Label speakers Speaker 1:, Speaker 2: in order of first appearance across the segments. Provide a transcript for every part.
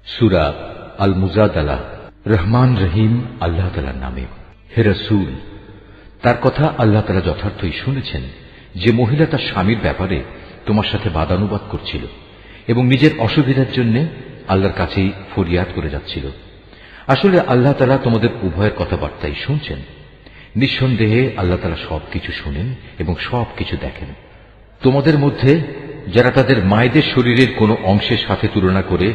Speaker 1: সূরা আল মুজাদালা। রহমান রহিম আল্লাহ তাআলার নামে। হে রাসূল, তার কথা আল্লাহ তাআলা যথার্থই শুনেছেন যে মহিলা তার স্বামীর ব্যাপারে তোমার সাথে বাদানুবাদ করছিল এবং নিজের অসুবিধার জন্য আল্লাহর কাছেই ফরিয়াদ করে যাচ্ছিল। আসলে আল্লাহ তাআলা তোমাদের উভয়ের কথাবার্তাই শুনছেন। নিঃসন্দেহে আল্লাহ তাআলা সবকিছু শুনেন এবং সবকিছু দেখেন। তোমাদের মধ্যে যারা তাদের মায়েদের শরীরের কোনো অংশের সাথে তুলনা করে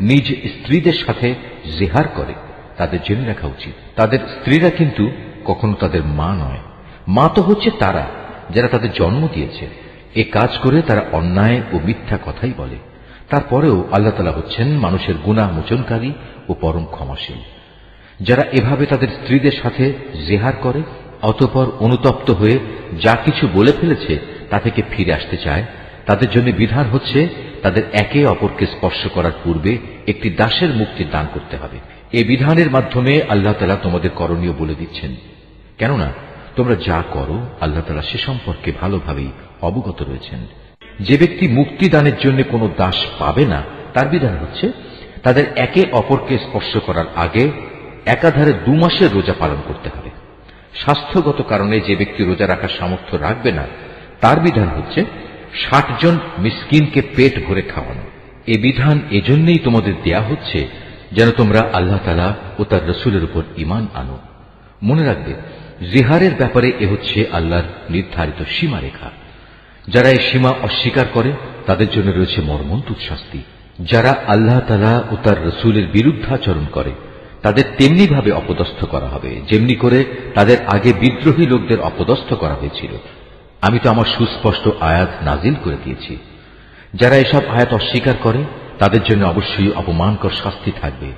Speaker 1: নিজ স্ত্রীদের সাথে জেহার করে, তাদের জেনে রাখা উচিত তাদের স্ত্রীরা কিন্তু কখনো তাদের মা নয়। মা তো হচ্ছে তারা যারা তাদের জন্ম দিয়েছে। এ কাজ করে তারা অন্যায় ও মিথ্যা কথাই বলে। তারপরেও আল্লাহ তাআলা হচ্ছেন মানুষের গুনাহ মোচনকারী ও পরম ক্ষমাশীল। যারা এভাবে তাদের স্ত্রীদের সাথে জেহার করে অতঃপর অনুতপ্ত হয়ে যা কিছু বলে ফেলেছে তা থেকে ফিরে আসতে চায়, তাদের জন্য বিধান হচ্ছে তাদের একে অপরকে স্পর্শ করার পূর্বে একটি দাসের মুক্তির দান করতে হবে। এ বিধানের মাধ্যমে আল্লাহ তাআলা তোমাদের করণীয় বলে দিচ্ছেন, কেননা তোমরা যা করো আল্লাহ তাআলা সে সম্পর্কে ভালোভাবেই অবগত রয়েছেন। যে ব্যক্তি মুক্তি দানের জন্য কোনো দাস পাবে না, তার বিধান হচ্ছে তাদের একে অপরকে স্পর্শ করার আগে একাধারে 2 মাসের রোজা পালন করতে হবে। স্বাস্থ্যগত কারণে যে ব্যক্তি রোজা রাখার সামর্থ্য রাখবে না, তার বিধান হচ্ছে 60 জন মিসকিনকে পেট ভরে খাওয়ানো। এ বিধান এজন্যই তোমাদের দেয়া হচ্ছে যেন তোমরা আল্লাহ তাআলা ও তার রাসূলের উপর ঈমান আনো। মনে রাখবে, জিহারের ব্যাপারে এ হচ্ছে আল্লাহর নির্ধারিত সীমারেখা। যারা এই সীমা অস্বীকার করে তাদের জন্য রয়েছে মর্মন্তুদ শাস্তি। যারা আল্লাহ তাআলা ও তার রাসূলের বিরুদ্ধাচরণ করে তাদের তেমনি ভাবে অপদস্থ করা হবে যেমনি করে তাদের আগে বিদ্রোহী লোকদের অপদস্থ করা হয়েছিল। আমি তো আমার সুস্পষ্ট আয়াত নাজিল করে দিয়েছি। যারা এসব আয়াত অস্বীকার করে তাদের জন্য অবশ্যই অপমানকর শাস্তি থাকবে।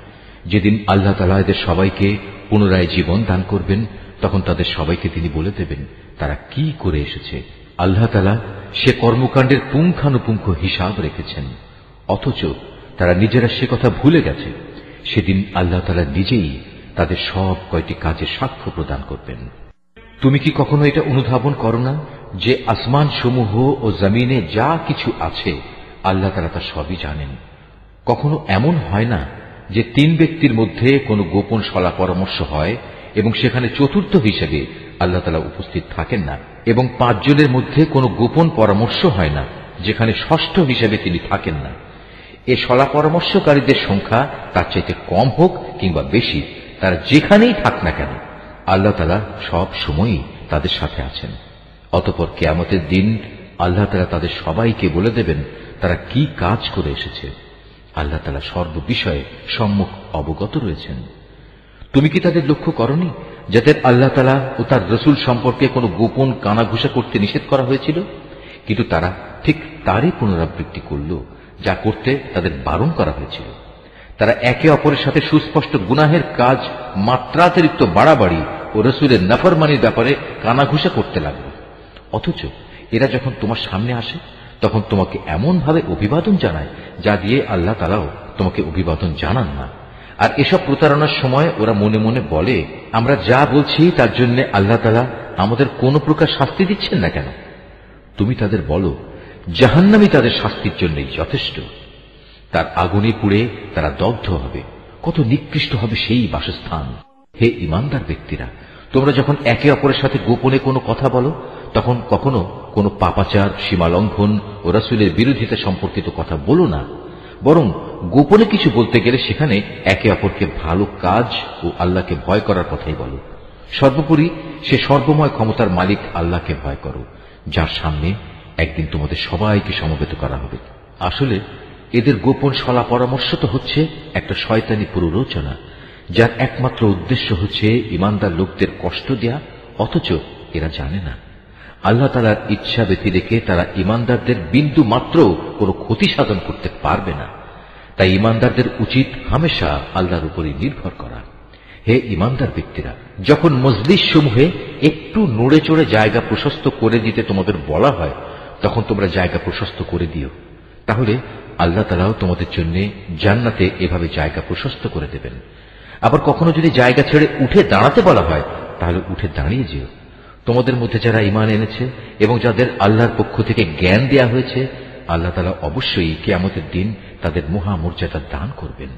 Speaker 1: যেদিন আল্লাহ তাআলা এদের সবাইকে পুনরায় জীবন দান করবেন, তখন তাদের সবাইকে তিনি বলে দেবেন তারা কি করে এসেছে। আল্লাহ তাআলা সে কর্মকাণ্ডের পুঙ্খানুপুঙ্খ হিসাব রেখেছেন, অথচ তারা নিজেরা সে কথা ভুলে গেছে। সেদিন আল্লাহ তাআলা নিজেই তাদের সব কয়টি কাজের সাক্ষ্য প্রদান করবেন। তুমি কি কখনো এটা অনুধাবন করো না যে আসমান সমূহ ও জমিনে যা কিছু আছে আল্লাহ তাআলা তা সবই জানেন? কখনো এমন হয় না যে 3 ব্যক্তির মধ্যে কোনো গোপন সলা পরামর্শ হয় এবং সেখানে চতুর্থ হিসেবে আল্লাহ তাআলা উপস্থিত থাকেন না, এবং 5 জনের মধ্যে কোনো গোপন পরামর্শ হয় না যেখানে ষষ্ঠ হিসেবে তিনি থাকেন না। এ সলা পরামর্শকারীদের সংখ্যা তার চাইতে কম হোক কিংবা বেশি, তারা যেখানেই থাক না কেন আল্লাহ তাআলা সব সময়ই তাদের সাথে আছেন। অতঃপর কিয়ামতের দিন আল্লাহ তাআলা তাদের সবাইকে বলে দেবেন তারা কি কাজ করে এসেছে। আল্লাহ তাআলা সর্ববিষয়ে সম্মুখ অবগত রয়েছেন। তুমি কি তাদের লক্ষ্য করনি যাদের আল্লাহ তাআলা ও তার রাসূল সম্পর্কে কোনো গোপন কানাঘুষা করতে নিষেধ করা হয়েছিল, কিন্তু তারা ঠিক তারই পুনরাবৃত্তি করল যা করতে তাদের বারণ করা হয়েছিল। তারা একে অপরের সাথে সুস্পষ্ট গুনাহের কাজ মাত্রাতিরিক্ত বাড়াবাড়ি ও রাসূলের নাফরমানির ব্যাপারে কানাঘুষা করতে লাগল। অথচ এরা যখন তোমার সামনে আসে তখন তোমাকে এমন ভাবে অভিবাদন জানায় যা দিয়ে আল্লাহ তাআলাও তোমাকে অভিবাদন জানান না। আর এসব প্রতারণার সময় ওরা মনে মনে বলে, আমরা যা বলছি তার জন্য আল্লাহ তাআলা আমাদের কোন প্রকার শাস্তি দিচ্ছেন না কেন? তুমি তাদের বলো, জাহান্নামই তাদের শাস্তির জন্যই যথেষ্ট। তার আগুনে পুড়ে তারা দগ্ধ হবে। কত নিকৃষ্ট হবে সেই বাসস্থান। হে ঈমানদার ব্যক্তিরা, তোমরা যখন একে অপরের সাথে গোপনে কোনো কথা বলো তখন কখনো কোনো পাপাচার, সীমালঙ্ঘন ও রাসূলের বিরোধিতা সম্পর্কিত কথা বলো না, বরং গোপনে কিছু বলতে গেলে সেখানে একে অপরকে ভালো কাজ ও আল্লাহকে ভয় করার কথাই বলো। সর্বোপরি সে সর্বময় ক্ষমতার মালিক আল্লাহকে ভয় করো, যার সামনে একদিন তোমাদের সবাইকে সমবেত করা হবে। আসলে এদের গোপন সলা পরামর্শ তো হচ্ছে একটা শয়তানি প্ররোচনা, যার একমাত্র উদ্দেশ্য হচ্ছে ঈমানদার লোকদের কষ্ট দেয়া। অথচ এরা জানে না আল্লাহ তাআলার ইচ্ছা ব্যতিরেকে তারা ঈমানদারদের বিন্দু মাত্র কোনো ক্ষতি সাধন করতে পারবে না। তাই ঈমানদারদের উচিত হামেশা আল্লাহর উপরই নির্ভর করা। হে ঈমানদার ব্যক্তিরা, যখন মজলিস সমূহে একটু নড়ে চড়ে জায়গা প্রশস্ত করে দিতে তোমাদের বলা হয় তখন তোমরা জায়গা প্রশস্ত করে দিও। তাহলে আল্লাহ তাআলাও তোমাদের জন্য জান্নাতে এভাবে জায়গা প্রশস্ত করে দেবেন। আবার কখনো যদি জায়গা ছেড়ে উঠে দাঁড়াতে বলা হয় তাহলে উঠে দাঁড়িয়ে যেও। তোমাদের মধ্যে যারা ঈমান এনেছে এবং যাদের আল্লাহর পক্ষ থেকে জ্ঞান দেয়া হয়েছে, আল্লাহ তাআলা অবশ্যই কিয়ামতের দিন তাদের মহামর্যাদা দান করবেন।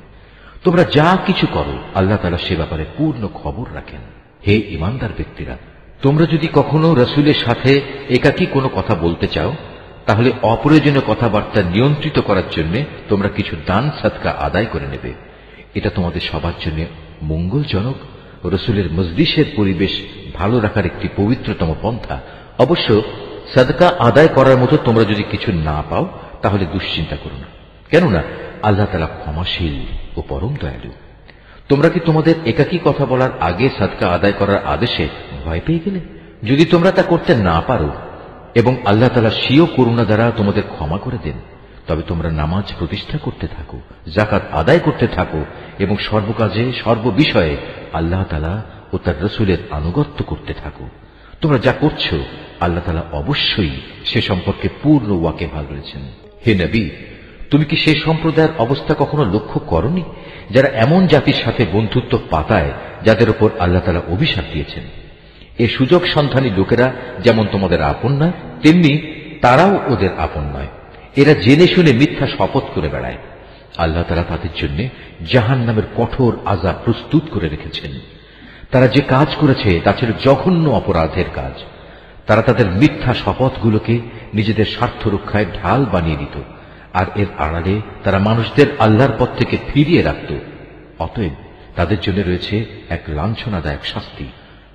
Speaker 1: তোমরা যা কিছু করো আল্লাহ তাআলা সে ব্যাপারে পূর্ণ খবর রাখেন। হে ঈমানদার ব্যক্তিরা, তোমরা যদি কখনো রাসূলের সাথে একাকী কোনো কথা বলতে চাও, তাহলে অপ্রয়োজনীয় কথাবার্তা নিয়ন্ত্রিত করার জন্য তোমরা কিছু দান সাদকা আদায় করে নেবে। এটা তোমাদের সবার জন্য মঙ্গলজনক। রাসূলের মজলিসের পরিবেশ ভালো রাখার একটি পবিত্রতম পন্থা। অবশ্য সাদকা আদায় করার মতো তোমরা যদি কিছু না পাও, তাহলে দুশ্চিন্তা করো না, কেননা আল্লাহ তাআলা ক্ষমাশীল ও পরম দয়ালু। তোমরা কি তোমাদের একাকী কথা বলার আগে সাদকা আদায় করার আদেশে ভয় পেয়ে গেলে? যদি তোমরা তা করতে না পারো এবং আল্লাহ তাআলা স্বীয় করুণা দ্বারা তোমাদের ক্ষমা করে দেন, তবে তোমরা নামাজ প্রতিষ্ঠা করতে থাকো, যাকাত আদায় করতে থাকো এবং সর্বকাজে সর্ববিষয়ে আল্লাহ তাআলা ও তার রাসূলের আনুগত্য করতে থাকো। তোমরা যা করছো আল্লাহ তাআলা অবশ্যই সে সম্পর্কে পূর্ণ ওয়াকিবহাল রয়েছেন। হে নবী, তুমি কি সেই সম্প্রদায়ের অবস্থা কখনো লক্ষ্য করনি যারা এমন জাতির সাথে বন্ধুত্ব পাতায় যাদের উপর আল্লাহ তাআলা অভিশাপ দিয়েছেন? এ সুযোগ সন্ধানী লোকেরা যেমন তোমাদের আপন নয়, তেমনি তারাও ওদের আপন নয়। এরা জেনে শুনে মিথ্যা শপথ করে বেড়ায়। আল্লাহ তাআলা তাদের জন্য জাহান্নামের কঠোর আযাব প্রস্তুত করে রেখেছেন। তারা যে কাজ করেছে তা ছিল জঘন্য অপরাধের কাজ। তারা তাদের মিথ্যা শপথগুলোকে নিজেদের স্বার্থ রক্ষায় ঢাল বানিয়ে দিত, আর এর আড়ালে তারা মানুষদের আল্লাহর পথ থেকে ফিরিয়ে রাখত। অতএব তাদের জন্য রয়েছে এক লাঞ্ছনাদায়ক শাস্তি।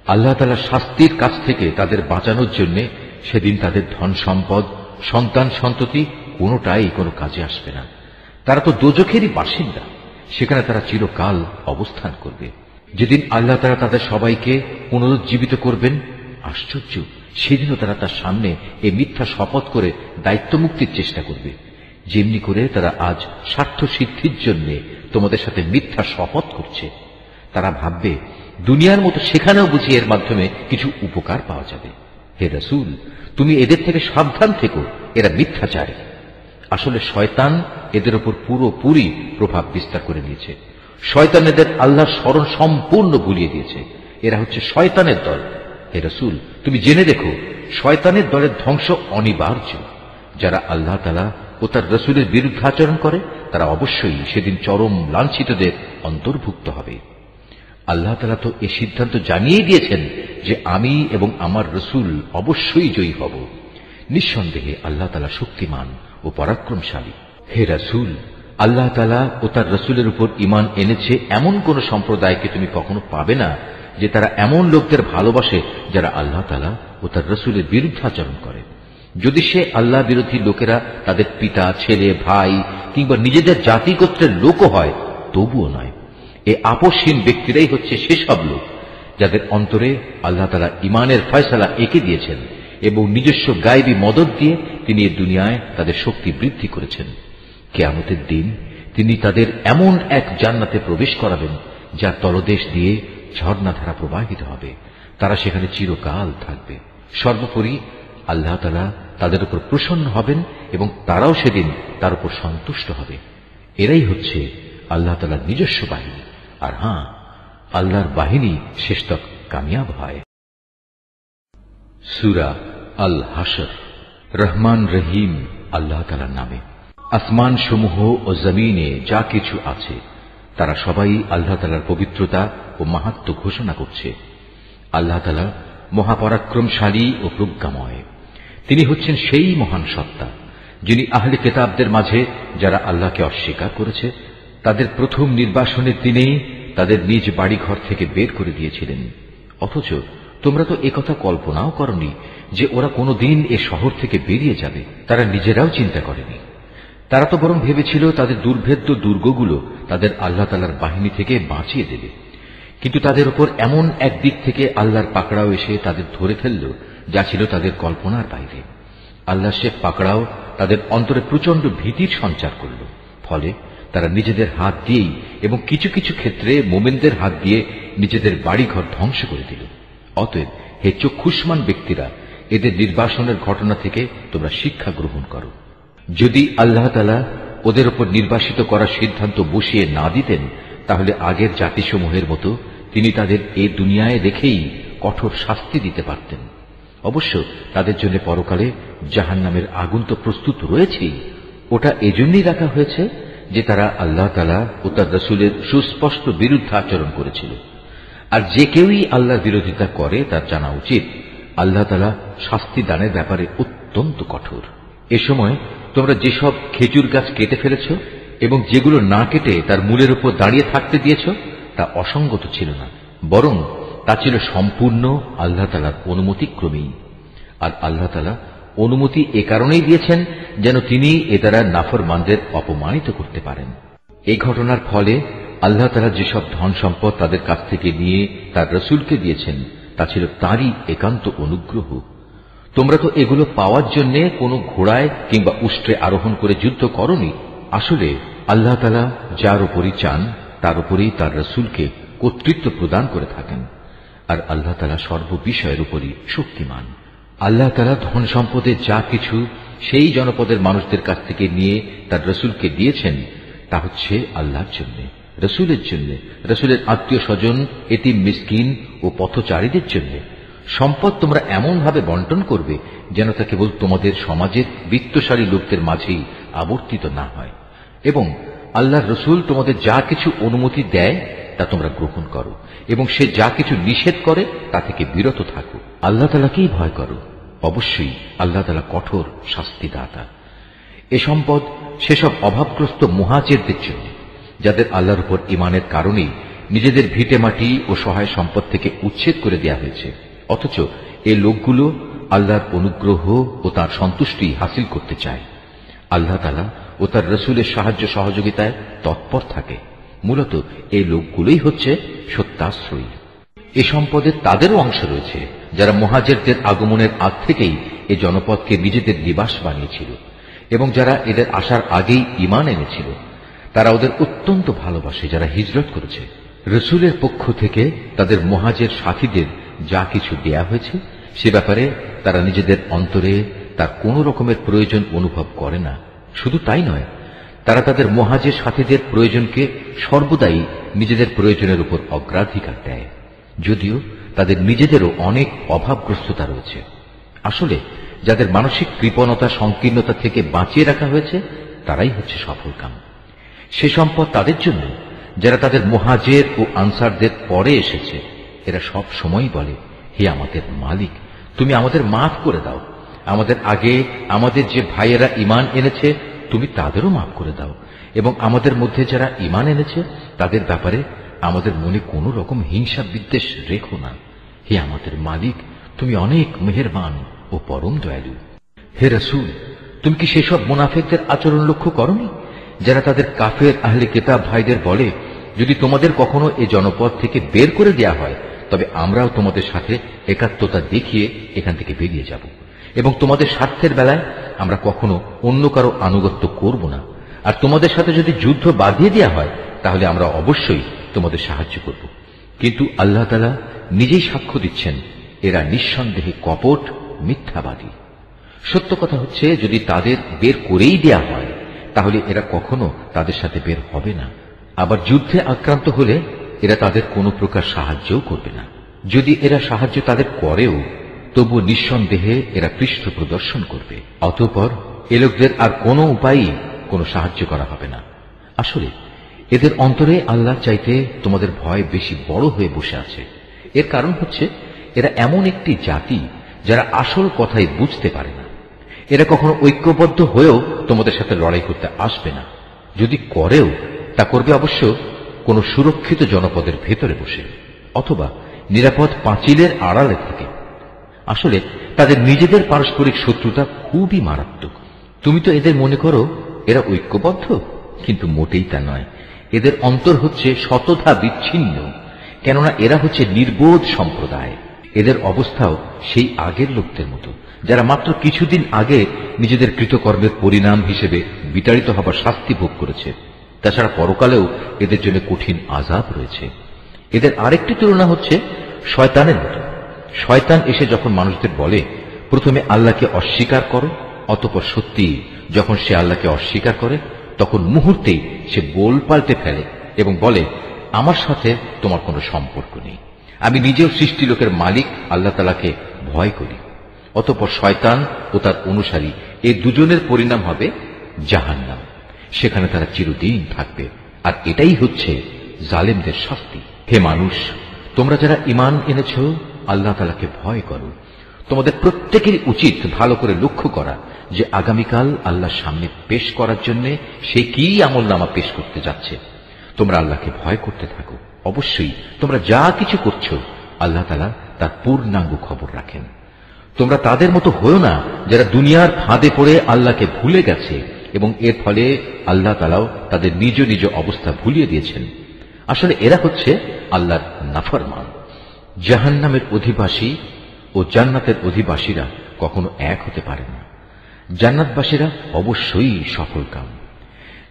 Speaker 1: আল্লাহ তাআলার শাস্তির কাছ থেকে তাদের বাঁচানোর জন্য সেদিন তাদের ধন সম্পদ, সন্তান সন্ততি কোনোটাই কোনো কাজে আসবে না। তারা তো দোজখেরই বাসিন্দা, সেখানে তারা চিরকাল অবস্থান করবে। যেদিন আল্লাহ তাআলা তাদের সবাইকে পুনরুজ্জীবিত করবেন, আশ্চর্য, সেদিনও তারা তার সামনে এই মিথ্যা শপথ করে দায়িত্ব মুক্তির চেষ্টা করবে, যেমনি করে তারা আজ স্বার্থ সিদ্ধির জন্য তোমাদের সাথে মিথ্যা শপথ করছে। তারা ভাববে দুনিয়ার মতো সেখানেও বুঝি এর মাধ্যমে কিছু উপকার পাওয়া যাবে। হে রাসূল, তুমি এদের থেকে সাবধান থেকো, এরা মিথ্যাচারী। আসলে শয়তান এদের উপর পুরোপুরি প্রভাব বিস্তার করে নিয়েছে। শয়তান এদের আল্লাহর স্মরণ সম্পূর্ণ ভুলিয়ে দিয়েছে। এরা হচ্ছে শয়তানের দল। হে রাসূল, তুমি জেনে রেখো, শয়তানের দলের ধ্বংস অনিবার্য। যারা আল্লাহ তাআলা ও তার রাসূলের বিরুদ্ধাচরণ করে তারা অবশ্যই সেদিন চরম লাঞ্ছিতদের অন্তর্ভুক্ত হবে। আল্লাহ তাআলা তো এ সিদ্ধান্ত জানিয়ে দিয়েছেন যে আমি এবং আমার রাসূল অবশ্যই জয়ী হব। নিঃসন্দেহে আল্লাহ তাআলা শক্তিমান ও পরাক্রমশালী। হে রাসূল, আল্লাহ তাআলা ও তার রাসূলের উপর ঈমান এনেছে এমন কোন সম্প্রদায়কে তুমি কখনো পাবে না যে তারা এমন লোকদের ভালোবাসে যারা আল্লাহ তাআলা ও তার রাসূলের বিরুদ্ধাচরণ করে। যদি সে আল্লাহ বিরোধী লোকেরা তাদের পিতা, ছেলে, ভাই কিংবা নিজেদের জাতিগোত্রের লোকও হয়, তবুও নয়। এ আপোষহীন ব্যক্তিরাই হচ্ছে সেসব লোক যাদের অন্তরে আল্লাহ তাআলা ঈমানের ফয়সালা এঁকে দিয়েছেন এবং নিজস্ব গায়বী মদদ দিয়ে তিনি এ দুনিয়ায় তাদের শক্তি বৃদ্ধি করেছেন। কিয়ামতের দিন তিনি তাদের এমন এক জান্নাতে প্রবেশ করাবেন যার তলদেশ দিয়ে ঝর্ণাধারা প্রবাহিত হবে। তারা সেখানে চিরকাল থাকবে। সর্বোপরি আল্লাহ তাআলা তাদের উপর প্রসন্ন হবেন এবং তারাও সেদিন তার উপর সন্তুষ্ট হবে। এরাই হচ্ছে আল্লাহ তাআলার নিজস্ব বাহিনী। আর হ্যাঁ, আল্লাহর বাহিনী শেষতক কামিয়াব হয়। সূরা আল হাশর। রহমান রহিম আল্লাহ তাআলার নামে। আসমান সমূহ ও জমিনে যা কিছু আছে তারা সবাই আল্লাহ তাআলার পবিত্রতা ও মাহাত্ম্য ঘোষণা করছে। আল্লাহ তাআলা মহাপরাক্রমশালী ও প্রজ্ঞাময়। তিনি হচ্ছেন সেই মহান সত্তা যিনি আহলে কিতাবদের মাঝে যারা আল্লাহকে অস্বীকার করেছে তাদের প্রথম নির্বাসনের দিনেই তাদের নিজ বাড়িঘর থেকে বের করে দিয়েছিলেন। অথচ তোমরা তো একথা কল্পনাও করনি যে ওরা কোনোদিন এ শহর থেকে বেরিয়ে যাবে। তারা নিজেরাও চিন্তা করেনি। তারা তো বরং ভেবেছিল তাদের দুর্ভেদ্য দুর্গগুলো তাদের আল্লাহ তাআলার বাহিনী থেকে বাঁচিয়ে দেবে। কিন্তু তাদের উপর এমন এক দিক থেকে আল্লাহর পাকড়াও এসে তাদের ধরে ফেলল যা ছিল তাদের কল্পনার বাইরে। আল্লাহ সে পাকড়াও তাদের অন্তরে প্রচন্ড ভীতির সঞ্চার করল। ফলে তারা নিজেদের হাত দিয়েই এবং কিছু কিছু ক্ষেত্রে মোমেনদের হাত দিয়ে নিজেদের বাড়িঘর ধ্বংস করে দিল। অতএব হে চক্ষুষ্মান ব্যক্তিরা, এদের নির্বাসনের ঘটনা থেকে তোমরা শিক্ষা গ্রহণ করো। যদি আল্লাহ তাআলা ওদের উপর নির্বাসিত করার সিদ্ধান্ত বসিয়ে না দিতেন, তাহলে আগের জাতিসমূহের মতো তিনি তাদের এই দুনিয়ায় রেখেই কঠোর শাস্তি দিতে পারতেন। অবশ্য তাদের জন্য পরকালে জাহান্নামের আগুন তো প্রস্তুত রয়েছেই। ওটা এজন্যই রাখা হয়েছে যে তারা আল্লাহ তাআলা ও তার রাসূলের সুস্পষ্ট বিরুদ্ধে আচরণ করেছিল। আর যে কেউই আল্লাহর বিরোধিতা করে তার জানা উচিত আল্লাহ তাআলা শাস্তি দানের ব্যাপারে অত্যন্ত কঠোর। এ সময় তোমরা যেসব খেজুর গাছ কেটে ফেলেছ এবং যেগুলো না কেটে তার মূলের উপর দাঁড়িয়ে থাকতে দিয়েছ তা অসঙ্গত ছিল না, বরং তা ছিল সম্পূর্ণ আল্লাহ তাআলার অনুমতিক্রমেই। আর আল্লাহ তাআলা অনুমতি এ কারণেই দিয়েছেন যেন তিনি এ দ্বারা নাফরমানদের অপমানিত করতে পারেন। এই ঘটনার ফলে আল্লাহ তাআলা যেসব ধন সম্পদ তাদের কাছ থেকে নিয়ে তার রাসূলকে দিয়েছেন তা ছিল তাঁরই একান্ত অনুগ্রহ। তোমরা তো এগুলো পাওয়ার জন্য কোনো ঘোড়ায় কিংবা উষ্ট্রে আরোহণ করে যুদ্ধ করনি। আসলে আল্লাহ তাআলা যার উপরই চান তার উপরেই তার রাসূলকে কর্তৃত্ব প্রদান করে থাকেন। আর আল্লাহ তাআলা সর্ববিষয়ের উপরই শক্তিমান। আল্লাহ তাআলা ধন সম্পদে যা কিছু সেই জনপদের মানুষদের কাছ থেকে নিয়ে তার রাসূলকে দিয়েছেন তা হচ্ছে আল্লাহর জন্য, রাসূলের জন্য, রাসূলের আত্মীয় স্বজন, এতিম মিসকিন ও পথচারীদের জন্য। সম্পদ তোমরা এমন ভাবে বন্টন করবে যেন তা কেবল তোমাদের সমাজের বিত্তশালী লোকদের মাঝেই আবর্তিত না হয়, এবং আল্লাহর রাসূল তোমাদের যা কিছু অনুমতি দেয় তা তোমরা গ্রহণ করো, এবং সে যা কিছু নিষেধ করে তা থেকে বিরত থাকো। আল্লাহ তাআলাকেই ভয় করো, অবশ্যই আল্লাহ তাআলা কঠোর শাস্তিদাতা। এ সম্পদ সেসব অভাবগ্রস্ত মুহাজিরদের জন্য যাদের আল্লাহর উপর ঈমানের কারণেই নিজেদের ভিটেমাটি ও সহায় সম্পদ থেকে উচ্ছেদ করে দেয়া হয়েছে, অথচ এই লোকগুলো আল্লাহর অনুগ্রহ ও তার সন্তুষ্টি হাসিল করতে চায়। আল্লাহ তাআলা ও তার রাসূলের সাহায্য সহযোগিতায় তৎপর থাকে। মূলত এই লোকগুলোই হচ্ছে সত্যাশ্রয়ী। এ সম্পদে তাদেরও অংশ রয়েছে যারা মুহাজিরদের আগমনের আগ থেকেই এ জনপদকে নিজেদের নিবাস বানিয়েছিল, এবং যারা এদের আসার আগেই ঈমান এনেছিল। তারা ওদের অত্যন্ত ভালোবাসে যারা হিজরত করেছে। রাসূলের পক্ষ থেকে তাদের মুহাজির সাথীদের যা কিছু দেয়া হয়েছে সে ব্যাপারে তারা নিজেদের অন্তরে তার কোন রকমের প্রয়োজন অনুভব করে না। শুধু তাই নয়, তারা তাদের মুহাজির সাথীদের প্রয়োজনকে সর্বদাই নিজেদের প্রয়োজনের উপর অগ্রাধিকার দেয়, যদিও তাদের নিজেদেরও অনেক অভাবগ্রস্ততা রয়েছে। আসলে যাদের মানসিক কৃপণতা সংকীর্ণতা থেকে বাঁচিয়ে রাখা হয়েছে তারাই হচ্ছে সফলকাম। সে সম্পদ তাদের জন্য যারা তাদের মুহাজির ও আনসারদের পরে এসেছে। এরা সব সময় বলে, হে আমাদের মালিক, তুমি আমাদের মাফ করে দাও। আমাদের আগে আমাদের যে ভাইয়েরা ঈমান এনেছে তুমি তাদেরও মাফ করে দাও, এবং আমাদের মধ্যে যারা ঈমান এনেছে তাদের ব্যাপারে আমাদের মনে কোনো রকম হিংসা বিদ্বেষ রেখো না। হে আমাদের মালিক, তুমি অনেক মেহেরবান ও পরম দয়ালু। হে রাসূল, তুমি কি সেসব মুনাফিকদের আচরণ লক্ষ্য করনি যারা তাদের কাফের আহলে কিতাব ভাইদের বলে, যদি তোমাদের কখনো এ জনপদ থেকে বের করে দেয়া হয় তবে আমরাও তোমাদের সাথে একাত্মতা দেখিয়ে এখান থেকে বেরিয়ে যাব, এবং তোমাদের স্বার্থের বেলায় আমরা কখনো অন্য কারো আনুগত্য করব না। আর তোমাদের সাথে যদি যুদ্ধ বাঁধিয়ে দেয়া হয় তাহলে আমরা অবশ্যই তোমাদের সাহায্য করব। কিন্তু আল্লাহ তাআলা নিজেই সাক্ষ্য দিচ্ছেন এরা নিঃসন্দেহে কপট মিথ্যাবাদী। সত্য কথা হচ্ছে, যদি তাদের বের করেই দেয়া হয় তাহলে এরা কখনো তাদের সাথে বের হবে না। আবার যুদ্ধে আক্রান্ত হলে এরা তাদের কোনো প্রকার সাহায্যও করবে না। যদি এরা সাহায্য তাদের করেও তবু নিঃসন্দেহে এরা পৃষ্ঠ প্রদর্শন করবে। অতঃপর এ লোকদের আর কোনো উপায়ই কোনো সাহায্য করা হবে না। আসলে এদের অন্তরে আল্লাহ চাইতে তোমাদের ভয় বেশি বড় হয়ে বসে আছে। এর কারণ হচ্ছে এরা এমন একটি জাতি যারা আসল কথাই বুঝতে পারে না। এরা কখনো ঐক্যবদ্ধ হয়েও তোমাদের সাথে লড়াই করতে আসবে না। যদি করেও তা করবে অবশ্য কোনো সুরক্ষিত জনপদের ভেতরে বসে, অথবা নিরাপদ পাঁচিলের আড়ালে থেকে। আসলে তাদের নিজেদের পারস্পরিক শত্রুতা খুবই মারাত্মক। তুমি তো এদের মনে করো এরা ঐক্যবদ্ধ, কিন্তু মোটেই তা নয়। এদের অন্তর হচ্ছে শতধা বিচ্ছিন্ন, কেননা এরা হচ্ছে নির্বোধ সম্প্রদায়। এদের অবস্থাও সেই আগের লোকদের মতো যারা মাত্র কিছুদিন আগে নিজেদের কৃতকর্মের পরিণাম হিসেবে বিতাড়িত হবার শাস্তি ভোগ করেছে। তাছাড়া পরকালেও এদের জন্য কঠিন আযাব রয়েছে। এদের আরেকটি তুলনা হচ্ছে শয়তানের মতো। শয়তান এসে যখন মানুষদের বলে, প্রথমে আল্লাহকে অস্বীকার করো, অতঃপর সত্যি যখন সে আল্লাহকে অস্বীকার করে তখন মুহূর্তেই সে বোল পাল্টে ফেলে এবং বলে, আমার সাথে তোমার কোনো সম্পর্ক নেই, আমি নিজেও সৃষ্টি লোকের মালিক আল্লাহ তাআলাকে ভয় করি। অতঃপর শয়তান ও তার অনুসারী এই দুজনের পরিণাম হবে জাহান্নাম। সেখানে তারা চিরদিন থাকবে, আর এটাই হচ্ছে জালেমদের শাস্তি। হে মানুষ, তোমরা যারা ঈমান এনেছ, আল্লাহ তাআলাকে ভয় করো। তোমাদের প্রত্যেকেরই উচিত ভালো করে লক্ষ্য করা যে আগামীকাল আল্লাহর সামনে পেশ করার জন্য সে কি আমলনামা পেশ করতে যাচ্ছে। তোমরা আল্লাহকে ভয় করতে থাকো। অবশ্যই তোমরা যা কিছু করছো আল্লাহ তাআলা তার পূর্ণাঙ্গ খবর রাখেন। তোমরা তাদের মতো হও না যারা দুনিয়ার ফাঁদে পড়ে আল্লাহকে ভুলে গেছে এবং এর ফলে আল্লাহ তাআলাও তাদের নিজ নিজ অবস্থা ভুলিয়ে দিয়েছেন। আসলে এরা হচ্ছে আল্লাহর নাফরমান। জাহান্নামের অধিবাসী ও জান্নাতের অধিবাসীরা কখনো এক হতে পারে না। জান্নাতবাসীরা অবশ্যই সফলকাম।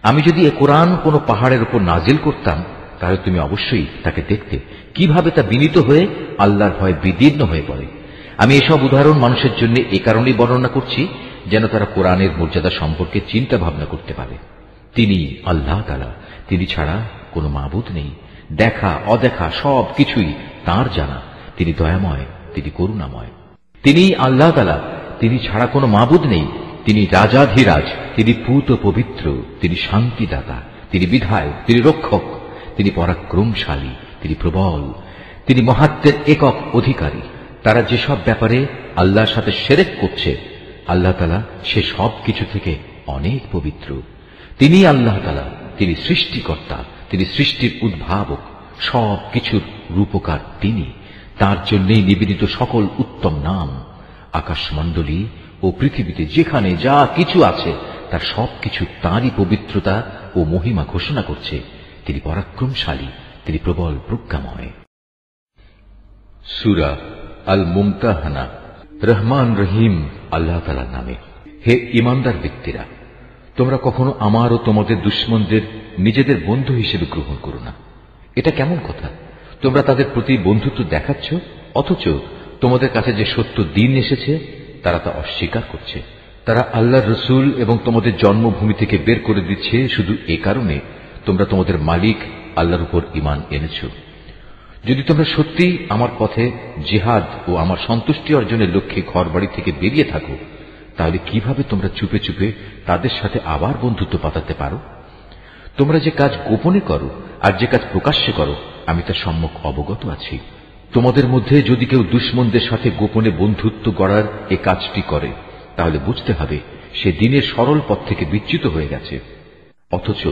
Speaker 1: আমি যদি এ কোরআন কোনো পাহাড়ের উপর নাজিল করতাম, তাহলে তুমি অবশ্যই তাকে দেখতে কিভাবে তা বিনীত হয়ে আল্লাহর ভয়ে বিদীর্ণ হয়ে পড়ে। আমি এসব উদাহরণ মানুষের জন্য এ কারণেই বর্ণনা করছি যেন তারা কোরআনের মর্যাদা সম্পর্কে চিন্তা ভাবনা করতে পারে। তিনি আল্লাহ তাআলা, তিনি ছাড়া কোনো মাবুদ নেই। দেখা অদেখা সব কিছুই তাঁর জানা। তিনি দয়াময়, তিনি করুণাময়। তিনি আল্লাহ তাআলা, তিনি ছাড়া কোনো মাবুদ নেই। তিনি রাজাধিরাজ, তিনি পূত পবিত্র, তিনি শান্তিদাতা, তিনি বিধায়ক, তিনি রক্ষক, তিনি পরাক্রমশালী, তিনি প্রবল, তিনি মহাত্মের একক অধিকারী। তারা যেসব ব্যাপারে আল্লাহর সাথে শিরক করছে, আল্লাহ তাআলা সে সব কিছু থেকে অনেক পবিত্র। তিনি আল্লাহ তাআলা, তিনি সৃষ্টিকর্তা, তিনি সৃষ্টির উদ্ভাবক, সব কিছুর রূপকার তিনি। তার জন্যই নিবেদিত সকল উত্তম নাম। আকাশমণ্ডলী ও পৃথিবীতে যেখানে যা কিছু আছে তার সবকিছু তাঁরই পবিত্রতা ও মহিমা ঘোষণা করছে। তিনি পরাক্রমশালী, তিনি প্রবল প্রজ্ঞাময়। সূরা আল মুমতাহানা। রহমান রহিম আল্লাহ তাআলার নামে। হে ঈমানদার ব্যক্তিরা, তোমরা কখনো আমার ও তোমাদের দুশমনদের নিজেদের বন্ধু হিসেবে গ্রহণ করো না। এটা কেমন কথা? তোমরা তাদের প্রতি বন্ধুত্ব দেখাচ্ছ, অথচ তোমাদের কাছে যে সত্য দিন এসেছে তারা তা অস্বীকার করছে। তারা আল্লাহর রসুল এবং তোমাদের জন্মভূমি থেকে বের করে দিচ্ছে শুধু এ কারণে তোমরা তোমাদের মালিক আল্লাহর উপর ঈমান এনেছ। যদি তোমরা সত্যি আমার পথে জিহাদ ও আমার সন্তুষ্টি অর্জনের লক্ষ্যে ঘরবাড়ি থেকে বেরিয়ে থাকো, তাহলে কিভাবে তোমরা চুপে চুপে তাদের সাথে আবার বন্ধুত্ব পাতাতে পারো? তোমরা যে কাজ গোপনে করো আর যে কাজ প্রকাশ্যে করো, আমি তার সম্যক অবগত আছি। তোমাদের মধ্যে যদি কেউ দুশমনদের সাথে গোপনে বন্ধুত্ব গড়ার এ কাজটি করে, তাহলে বুঝতে হবে সে দিনের সরল পথ থেকে বিচ্যুত হয়ে গেছে। অথচ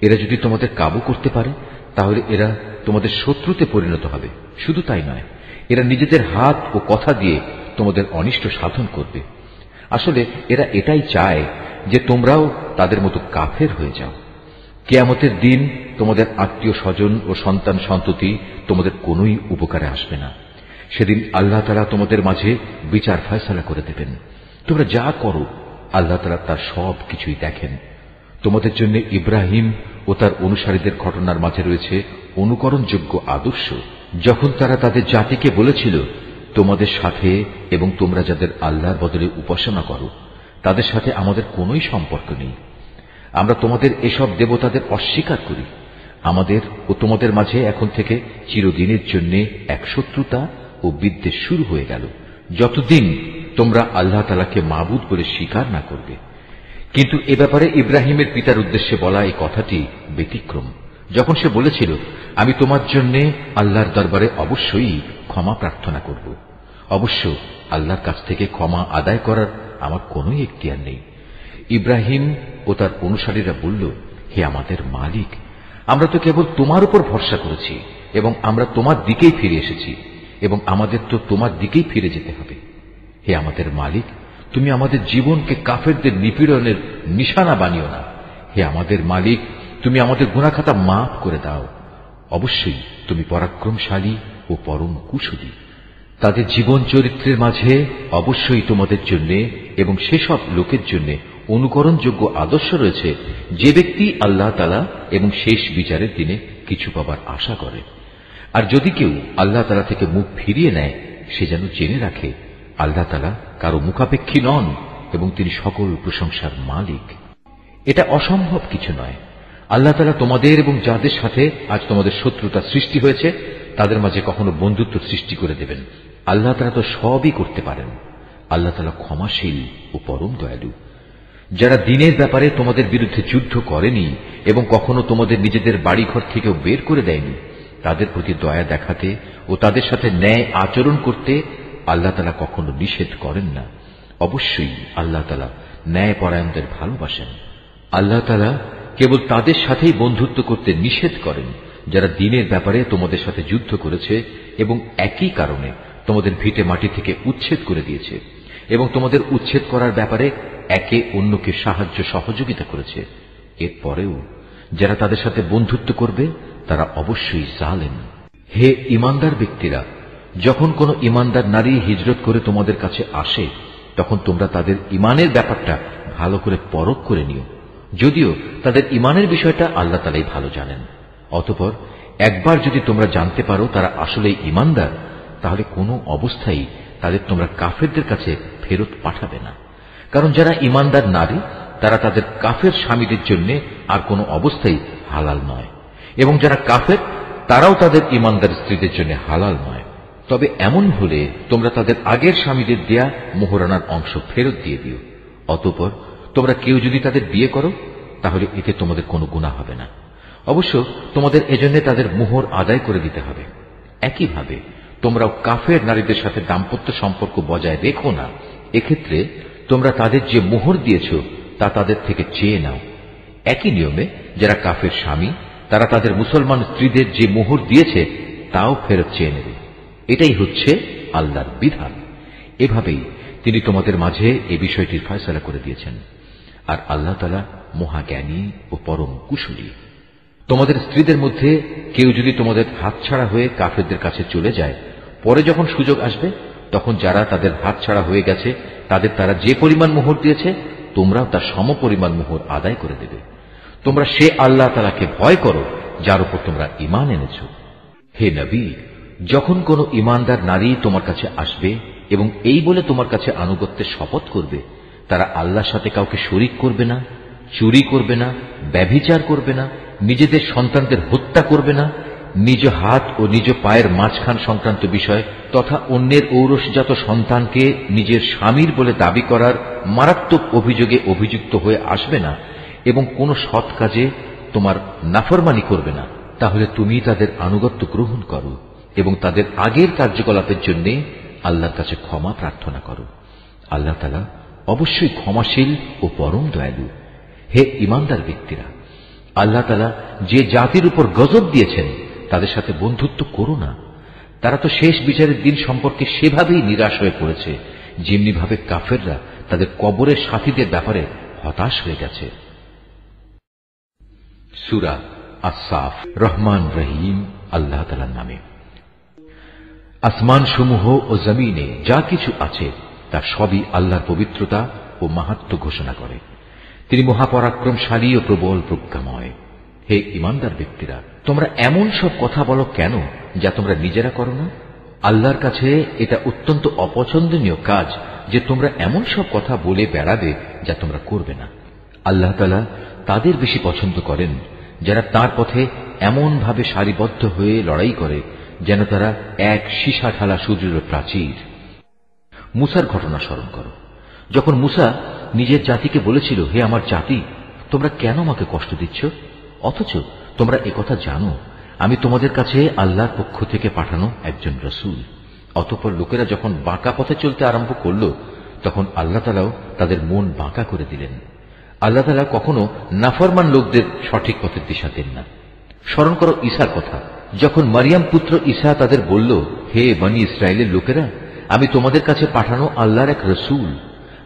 Speaker 1: এরা যদি তোমাদের কাবু করতে পারে, তাহলে এরা তোমাদের শত্রুতে পরিণত হবে। শুধু তাই নয়, এরা নিজেদের হাত ও কথা দিয়ে তোমাদের অনিষ্ট সাধন করবে। আসলে এরা এটাই চায় যে তোমরাও তাদের মতো কাফের হয়ে যাও। কিয়ামতের দিন তোমাদের আত্মীয় স্বজন ও সন্তান সন্ততি তোমাদের কোনোই উপকারে আসবে না। সেদিন আল্লাহ তাআলা তোমাদের মাঝে বিচার ফয়সালা করে দেবেন। তোমরা যা করো আল্লাহ তাআলা তার সব কিছুই দেখেন। তোমাদের জন্য ইব্রাহিম ও তার অনুসারীদের ঘটনার মাঝে রয়েছে অনুকরণযোগ্য আদর্শ। যখন তারা তাদের জাতিকে বলেছিল, তোমাদের সাথে এবং তোমরা যাদের আল্লাহর বদলে উপাসনা করো তাদের সাথে আমাদের কোনোই সম্পর্ক নেই। আমরা তোমাদের এসব দেবতাদের অস্বীকার করি। আমাদের ও তোমাদের মাঝে এখন থেকে চিরদিনের জন্য এক শত্রুতা ও বিদ্বেষ শুরু হয়ে গেল, যতদিন তোমরা আল্লাহ তাআলাকে মাবুদ বলে স্বীকার না করবে। কিন্তু এ ব্যাপারে ইব্রাহিমের পিতার উদ্দেশ্যে বলা এই কথাটি ব্যতিক্রম। যখন সে বলেছিল, আমি তোমার জন্য আল্লাহর দরবারে অবশ্যই ক্ষমা প্রার্থনা করব। অবশ্য আল্লাহর কাছ থেকে ক্ষমা আদায় করার আমার কোন এখতিয়ার নেই। ইব্রাহিম ও তার অনুসারীরা বলল, হে আমাদের মালিক, আমরা তো কেবল তোমার উপর ভরসা করেছি এবং আমরা তোমার দিকেই ফিরে এসেছি এবং আমাদের তো তোমার দিকেই ফিরে যেতে হবে। হে আমাদের মালিক, তুমি আমাদের জীবনকে কাফেরদের নিপীড়নের নিশানা বানিও না। হে আমাদের মালিক, তুমি আমাদের গুনাহ খাতা মাফ করে দাও। অবশ্যই তুমি পরাক্রমশালী ও পরম কুশলী। তাদের জীবন চরিত্রের মাঝে অবশ্যই তোমাদের জন্য এবং সেসব লোকের জন্য অনুকরণযোগ্য আদর্শ রয়েছে যে ব্যক্তি আল্লাহ তাআলা এবং শেষ বিচারের দিনে কিছু পাবার আশা করে। আর যদি কেউ আল্লাহ তাআলা থেকে মুখ ফিরিয়ে নেয়, সে যেন জেনে রাখে আল্লাহ তাআলা কারো মুখাপেক্ষী নন এবং তিনি সকল প্রশংসার মালিক। এটা অসম্ভব কিছু নয়। আল্লাহ তাআলা তোমাদের এবং যাদের সাথে আজ তোমাদের শত্রুতা সৃষ্টি হয়েছে তাদের মাঝে কখনো বন্ধুত্ব সৃষ্টি করে দেবেন। আল্লাহ তাআলা তো সবই করতে পারেন। আল্লাহ তাআলা ক্ষমাশীল ও পরম দয়ালু। যারা দিনের ব্যাপারে তোমাদের বিরুদ্ধে যুদ্ধ করেনি এবং কখনো তোমাদের নিজেদের বাড়িঘর থেকেও বের করে দেয়নি, তাদের প্রতি দয়া দেখাতে ও তাদের সাথে ন্যায় আচরণ করতে আল্লাহ তাআলা কখনো নিষেধ করেন না। অবশ্যই আল্লাহ তাআলা ন্যায়পরায়ণদের ভালোবাসেন। আল্লাহ তাআলা কেবল তাদের সাথেই বন্ধুত্ব করতে নিষেধ করেন যারা দিনের ব্যাপারে তোমাদের সাথে যুদ্ধ করেছে এবং একই কারণে তোমাদের ভিটে মাটি থেকে উচ্ছেদ করে দিয়েছে এবং তোমাদের উচ্ছেদ করার ব্যাপারে একে অন্যকে সাহায্য সহযোগিতা করেছে। এরপরেও যারা তাদের সাথে বন্ধুত্ব করবে তারা অবশ্যই জালেম। হে ঈমানদার ব্যক্তিরা, যখন কোন ঈমানদার নারী হিজরত করে তোমাদের কাছে আসে তখন তোমরা তাদের ঈমানের ব্যাপারটা ভালো করে পরখ করে নিও, যদিও তাদের ঈমানের বিষয়টা আল্লাহ তাআলাই ভালো জানেন। অতঃপর একবার যদি তোমরা জানতে পারো তারা আসলেই ঈমানদার, তাহলে কোনো অবস্থায় তাদের তোমরা কাফেরদের কাছে ফেরত পাঠাবে না। কারণ যারা ঈমানদার নারী তারা তাদের কাফের স্বামীদের জন্য আর কোনো অবস্থায় হালাল নয়, এবং যারা কাফের তারাও তাদের ঈমানদার স্ত্রীদের জন্য হালাল নয়। তবে এমন হলে তোমরা তাদের আগের স্বামীদের দেয়া মোহরানার অংশ ফেরত দিয়ে দিও। অতঃপর তোমরা কেউ যদি তাদের বিয়ে করো তাহলে এতে তোমাদের কোনো গুনাহ হবে না। অবশ্য তোমাদের এজন্য তাদের মোহর আদায় করে দিতে হবে। একইভাবে তোমরাও কাফের নারীদের সাথে দাম্পত্য সম্পর্ক বজায় রেখো না। এক্ষেত্রে তোমরা তাদের যে মোহর দিয়েছ তা তাদের থেকে চেয়ে নাও। একই নিয়মে যারা কাফের স্বামী তারা তাদের মুসলমান স্ত্রীদের যে মোহর দিয়েছে তাও ফেরত চেয়ে নেবে। এটাই হচ্ছে আল্লাহর বিধান। এভাবেই তিনি তোমাদের মাঝে এই বিষয়টির ফয়সালা করে দিয়েছেন। আর আল্লাহ তাআলা মহাজ্ঞানী ও পরম কুশলী। তোমাদের স্ত্রীদের মধ্যে কেউ যদি তোমাদের হাতছাড়া হয়ে কাফেরদের কাছে চলে যায়, পরে যখন সুযোগ আসবে তখন যারা তাদের হাতছাড়া হয়ে গেছে তাদের তারা যে পরিমাণ মোহর দিয়েছে তোমরাও তার সমপরিমাণ মোহর আদায় করে দেবে। তোমরা সে আল্লাহ তাআলাকে ভয় করো যার উপর তোমরা ঈমান এনেছ। হে নবী, যখন কোন ঈমানদার নারী তোমার কাছে আসবে এবং এই বলে তোমার কাছে আনুগত্যের শপথ করবে তারা আল্লাহর সাথে কাউকে শরীক করবে না, চুরি করবে না, ব্যভিচার করবে না, নিজেদের সন্তানদের হত্যা করবে না, নিজ হাত ও নিজ পায়ের মাঝখান সংক্রান্ত বিষয় তথা অন্যের ঔরসজাত সন্তানকে নিজের স্বামীর বলে দাবি করার মারাত্মক অভিযোগে অভিযুক্ত হয়ে আসবে না এবং কোন সৎ কাজে তোমার নাফরমানি করবে না, তাহলে তুমি তাদের আনুগত্য গ্রহণ করো এবং তাদের আগের কার্যকলাপের জন্য আল্লাহর কাছে ক্ষমা প্রার্থনা করো। আল্লাহ তাআলা অবশ্যই ক্ষমাশীল ও পরম দয়ালু। হে ঈমানদার ব্যক্তিরা, আল্লাহ তাআলা যে জাতির উপর গজব দিয়েছেন তাদের সাথে বন্ধুত্ব করো না। তারা তো শেষ বিচারের দিন সম্পর্কে সেভাবেই নিরাশ হয়ে পড়েছে যেমনিভাবে কাফেররা তাদের কবরের সাথীদের ব্যাপারে হতাশ হয়ে গেছে। সূরা আস-সাফ। রহমান রহিম আল্লাহ তাআলার নামে। আসমান সমূহ ও জমিনে যা কিছু আছে তা সবই আল্লাহর পবিত্রতা ও মাহাত্ম্য ঘোষণা করে। তিনি মহাপরাক্রমশালী ও প্রবল প্রজ্ঞাময়। হে ঈমানদার ব্যক্তিরা, তোমরা এমন সব কথা বলো কেন যা তোমরা নিজেরা করো না? আল্লাহর কাছে এটা অত্যন্ত অপছন্দনীয় কাজ যে তোমরা এমন সব কথা বলে বেড়াবে যা তোমরা করবে না। আল্লাহ তাআলা তাদের বেশি পছন্দ করেন যারা তার পথে এমন ভাবে সারিবদ্ধ হয়ে লড়াই করে যেন তারা এক সীসা ঢালা সূর্যের প্রাচীর। মুসার ঘটনা স্মরণ করো। যখন মুসা নিজের জাতিকে বলেছিল, হে আমার জাতি, তোমরা কেন আমাকে কষ্ট দিচ্ছ, অথচ তোমরা একথা জানো আমি তোমাদের কাছে আল্লাহর পক্ষ থেকে পাঠানো একজন রসূল। অতঃপর লোকেরা যখন বাঁকা পথে চলতে আরম্ভ করল তখন আল্লাহ তাআলাও তাদের মন বাঁকা করে দিলেন। আল্লাহ তাআলা কখনো নাফরমান লোকদের সঠিক পথের দিশা দেন না। স্মরণ করো ঈসার কথা। যখন মারিয়াম পুত্র ঈসা তাদের বলল, হে বনী ইসরায়েলের লোকেরা, আমি তোমাদের কাছে পাঠানো আল্লাহর এক রসূল।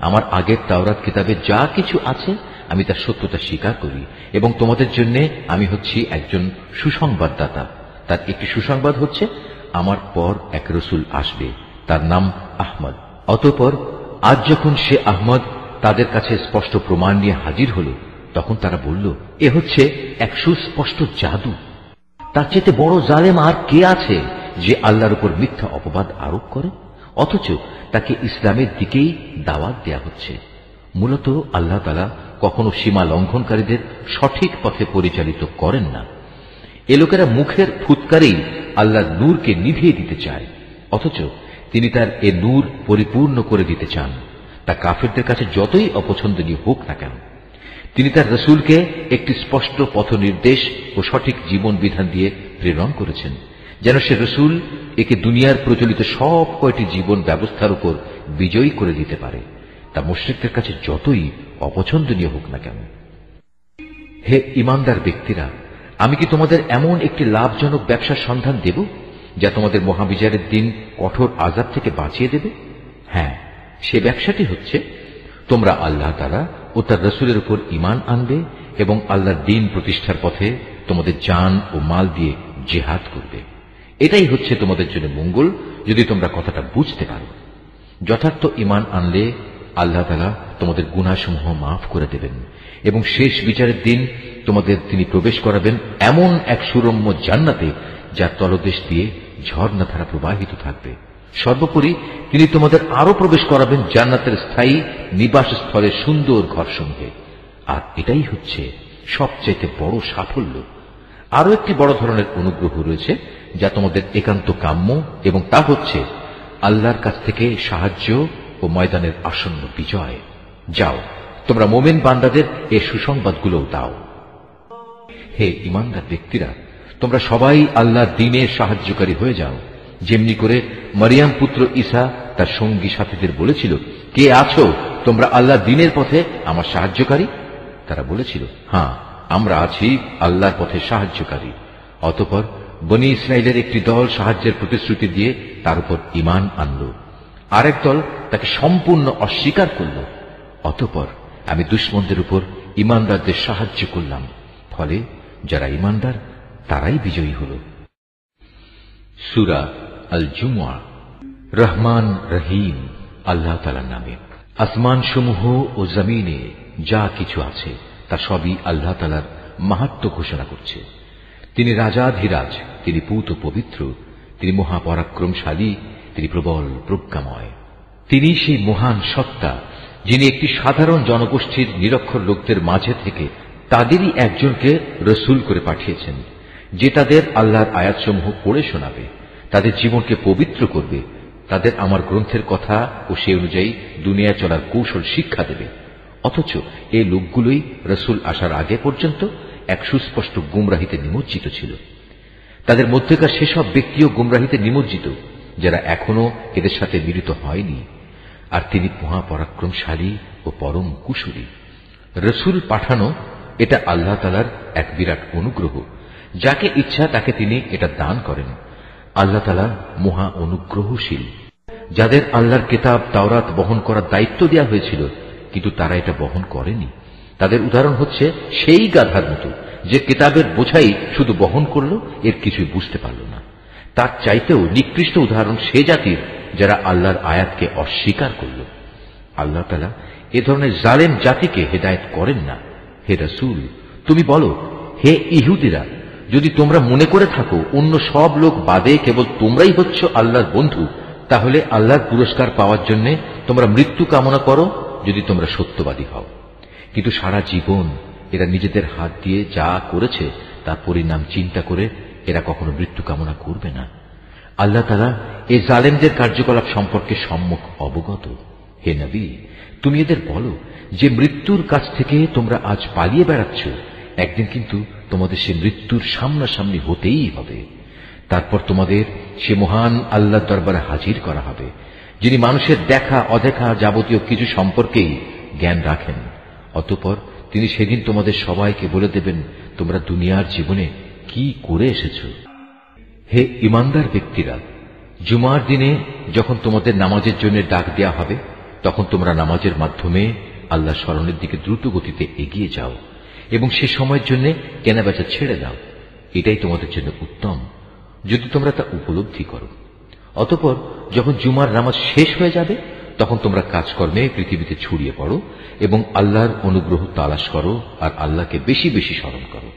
Speaker 1: আমার আগের তাওরাত কিতাবে যা কিছু আছে আমি তার সত্যতা স্বীকার করি এবং তোমাদের জন্য আমি হচ্ছি একজন সুসংবাদদাতা। তার একটি সুসংবাদ হচ্ছে, আমার পর এক রসূল আসবে, তার নাম আহমদ। অতঃপর আজ যখন সে আহমদ তাদের কাছে স্পষ্ট প্রমাণ নিয়ে হাজির হল তখন তারা বলল, এ হচ্ছে এক সুস্পষ্ট জাদু। তার চেয়ে বড় জালেম আর কে আছে যে আল্লাহর উপর মিথ্যা অপবাদ আরোপ করে? অথচ তাকে ইসলামের দিকেই দাওয়াত দেয়া হচ্ছে। মূলত আল্লাহ তাআলা কখনো সীমা লঙ্ঘনকারীদের সঠিক পথে পরিচালিত করেন না। এ লোকেরা মুখের ফুৎকারেই আল্লাহর নূরকে নিভিয়ে দিতে চায়, অথচ তিনি তার এ নূর পরিপূর্ণ করে দিতে চান। তা কাফেরদের কাছে যতই অপছন্দনীয় হোক না কেন। তিনি তার রসুলকে একটি স্পষ্ট পথ নির্দেশ ও সঠিক জীবন বিধান দিয়ে প্রেরণ করেছেন, যেন সে রসুল একে দুনিয়ার প্রচলিত সব কয়টি জীবন ব্যবস্থার উপর বিজয়ী করে দিতে পারে, তা মুশরিকদের কাছে যতই অপছন্দনীয় হোক না কেন। হে ইমানদার ব্যক্তিরা, আমি কি তোমাদের এমন একটি লাভজনক ব্যবসার সন্ধান দেব যা তোমাদের মহাবিচারের দিন কঠোর আযাব থেকে বাঁচিয়ে দেবে? হ্যাঁ, সে ব্যবসাটি হচ্ছে তোমরা আল্লাহ তাআলা ও তার রসুলের উপর ঈমান আনবে এবং আল্লাহর দ্বীন প্রতিষ্ঠার পথে তোমাদের জান ও মাল দিয়ে জিহাদ করবে। এটাই হচ্ছে তোমাদের জন্য মঙ্গল, যদি তোমরা কথাটা বুঝতে পারো। যথার্থ ঈমান আনলে আল্লাহ তাআলা তোমাদের গুনাহসমূহ মাফ করে দেবেন এবং শেষ বিচারের দিন তোমাদের তিনি প্রবেশ করাবেন এমন এক সুরম্য জান্নাতে, যার তলদেশ দিয়ে ঝর্ণাধারা প্রবাহিত থাকবে। সর্বোপরি তিনি তোমাদের আরো প্রবেশ করাবেন জান্নাতের স্থায়ী নিবাস স্থলের সুন্দর ঘরসমূহে। আর এটাই হচ্ছে সবচাইতে বড় সাফল্য। আরো একটি বড় ধরনের অনুগ্রহ রয়েছে যা তোমাদের একান্ত কাম্য, এবং তা হচ্ছে আল্লাহর কাছ থেকে সাহায্য ও ময়দানের আসন্ন বিজয়। যাও, তোমরা মোমেন বান্দাদের এ সুসংবাদগুলোও দাও। হে ঈমানদার ব্যক্তিরা, তোমরা সবাই আল্লাহর দ্বীনের সাহায্যকারী হয়ে যাও, যেমনি করে মারিয়াম পুত্র ঈসা তার সঙ্গী সাথীদের বলেছিল, কে আছো তোমরা আল্লাহর দ্বীনের পথে আমার সাহায্যকারী? তারা বলেছিল, হ্যাঁ, আমরা আছি আল্লাহর পথে সাহায্যকারী। অতঃপর বনী ইসরায়েলের একটি দল সাহায্যের প্রতিশ্রুতি দিয়ে তার উপর ঈমান আনল, আরেক দল তাকে সম্পূর্ণ অস্বীকার করল। অতঃপর আমি দুশমনদের উপর ঈমানদারদের সাহায্য করলাম, ফলে যারা ঈমানদার তারাই বিজয়ী হল। সূরা আল জুমুআহ। রহমান রহিম আল্লাহ তাআলার নামে। আসমান সমূহ ও জমিনে যা কিছু আছে তা সবই আল্লাহ তাআলার মাহাত্ম্য ঘোষণা করছে। তিনি রাজাধিরাজ, তিনি পূত পবিত্র, তিনি মহাপরাক্রমশালী, তিনি প্রবল প্রজ্ঞাময়। তিনি সেই মহান সত্তা যিনি একটি সাধারণ জনগোষ্ঠীর নিরক্ষর লোকদের মাঝে থেকে তাদেরই একজনকে রসুল করে পাঠিয়েছেন, যে তাদের আল্লাহর আয়াতসমূহ পড়ে শোনাবে, তাদের জীবনকে পবিত্র করবে, তাদের আমার গ্রন্থের কথা ও সে অনুযায়ী দুনিয়ায় চলার কৌশল শিক্ষা দেবে। অথচ এই লোকগুলোই রসুল আসার আগে পর্যন্ত এক সুস্পষ্ট গুমরাহিতে নিমজ্জিত ছিল। তাদের মধ্যেকার সেসব ব্যক্তিও গুমরাহিতে নিমজ্জিত যারা এখনো এদের সাথে মিলিত হয়নি। আর তিনি মহাপরাক্রমশালী ও পরম কুশলী। রসুল পাঠানো এটা আল্লাহ তাআলার এক বিরাট অনুগ্রহ। যাকে ইচ্ছা তাকে তিনি এটা দান করেন। আল্লাহ তাআলা মহা অনুগ্রহশীল। যাদের আল্লাহর কিতাব তাওরাত বহন করার দায়িত্ব দেওয়া হয়েছিল কিন্তু তারা এটা বহন করেনি, তাদের উদাহরণ হচ্ছে সেই গাধার মতো যে কিতাবের বোঝাই শুধু বহন করল, এর কিছুই বুঝতে পারল না। তার চাইতেও নিকৃষ্ট উদাহরণ সে জাতির যারা আল্লাহর আয়াতকে অস্বীকার করল। আল্লাহ তাআলা এ ধরনের জালেম জাতিকে হেদায়েত করেন না। হে রাসূল, তুমি বলো, হে ইহুদিরা, যদি তোমরা মনে করে থাকো অন্য সব লোক বাদে কেবল তোমরাই হচ্ছ আল্লাহর বন্ধু, তাহলে আল্লাহর পুরস্কার পাওয়ার জন্য তোমরা মৃত্যু কামনা করো যদি তোমরা সত্যবাদী হও। কিন্তু সারা জীবন এরা নিজেদের হাত দিয়ে যা করেছে তার পরিণাম চিন্তা করে এরা কখনো মৃত্যু কামনা করবে না। আল্লাহ তাআলা এই জালেমদের কার্যকলাপ সম্পর্কে সম্মুখ অবগত। হে নবী, তুমি এদের বলো যে মৃত্যুর কাছ থেকে তোমরা আজ পালিয়ে বেড়াচ্ছ, একদিন কিন্তু তোমাদের সে মৃত্যুর সামনাসামনি হতেই হবে। তারপর তোমাদের সে মহান আল্লাহর দরবারে হাজির করা হবে, যিনি মানুষের দেখা অদেখা যাবতীয় কিছু সম্পর্কেই জ্ঞান রাখেন। অতঃপর তিনি সেদিন তোমাদের সবাইকে বলে দেবেন তোমরা দুনিয়ার জীবনে কি করে এসেছ। হে ঈমানদার ব্যক্তিরা, জুমার দিনে যখন তোমাদের নামাজের জন্য ডাক দেয়া হবে, তখন তোমরা নামাজের মাধ্যমে আল্লাহ স্মরণের দিকে দ্রুত গতিতে এগিয়ে যাও এবং সে সময়ের জন্য কেনাবেচা ছেড়ে দাও। এটাই তোমাদের জন্য উত্তম, যদি তোমরা তা উপলব্ধি করো। অতঃপর যখন জুমার নামাজ শেষ হয়ে যাবে, তখন তোমরা কাজকর্মে পৃথিবীতে ছড়িয়ে পড়ো এবং আল্লাহর অনুগ্রহ তালাশ করো আর আল্লাহকে বেশি বেশি স্মরণ করো।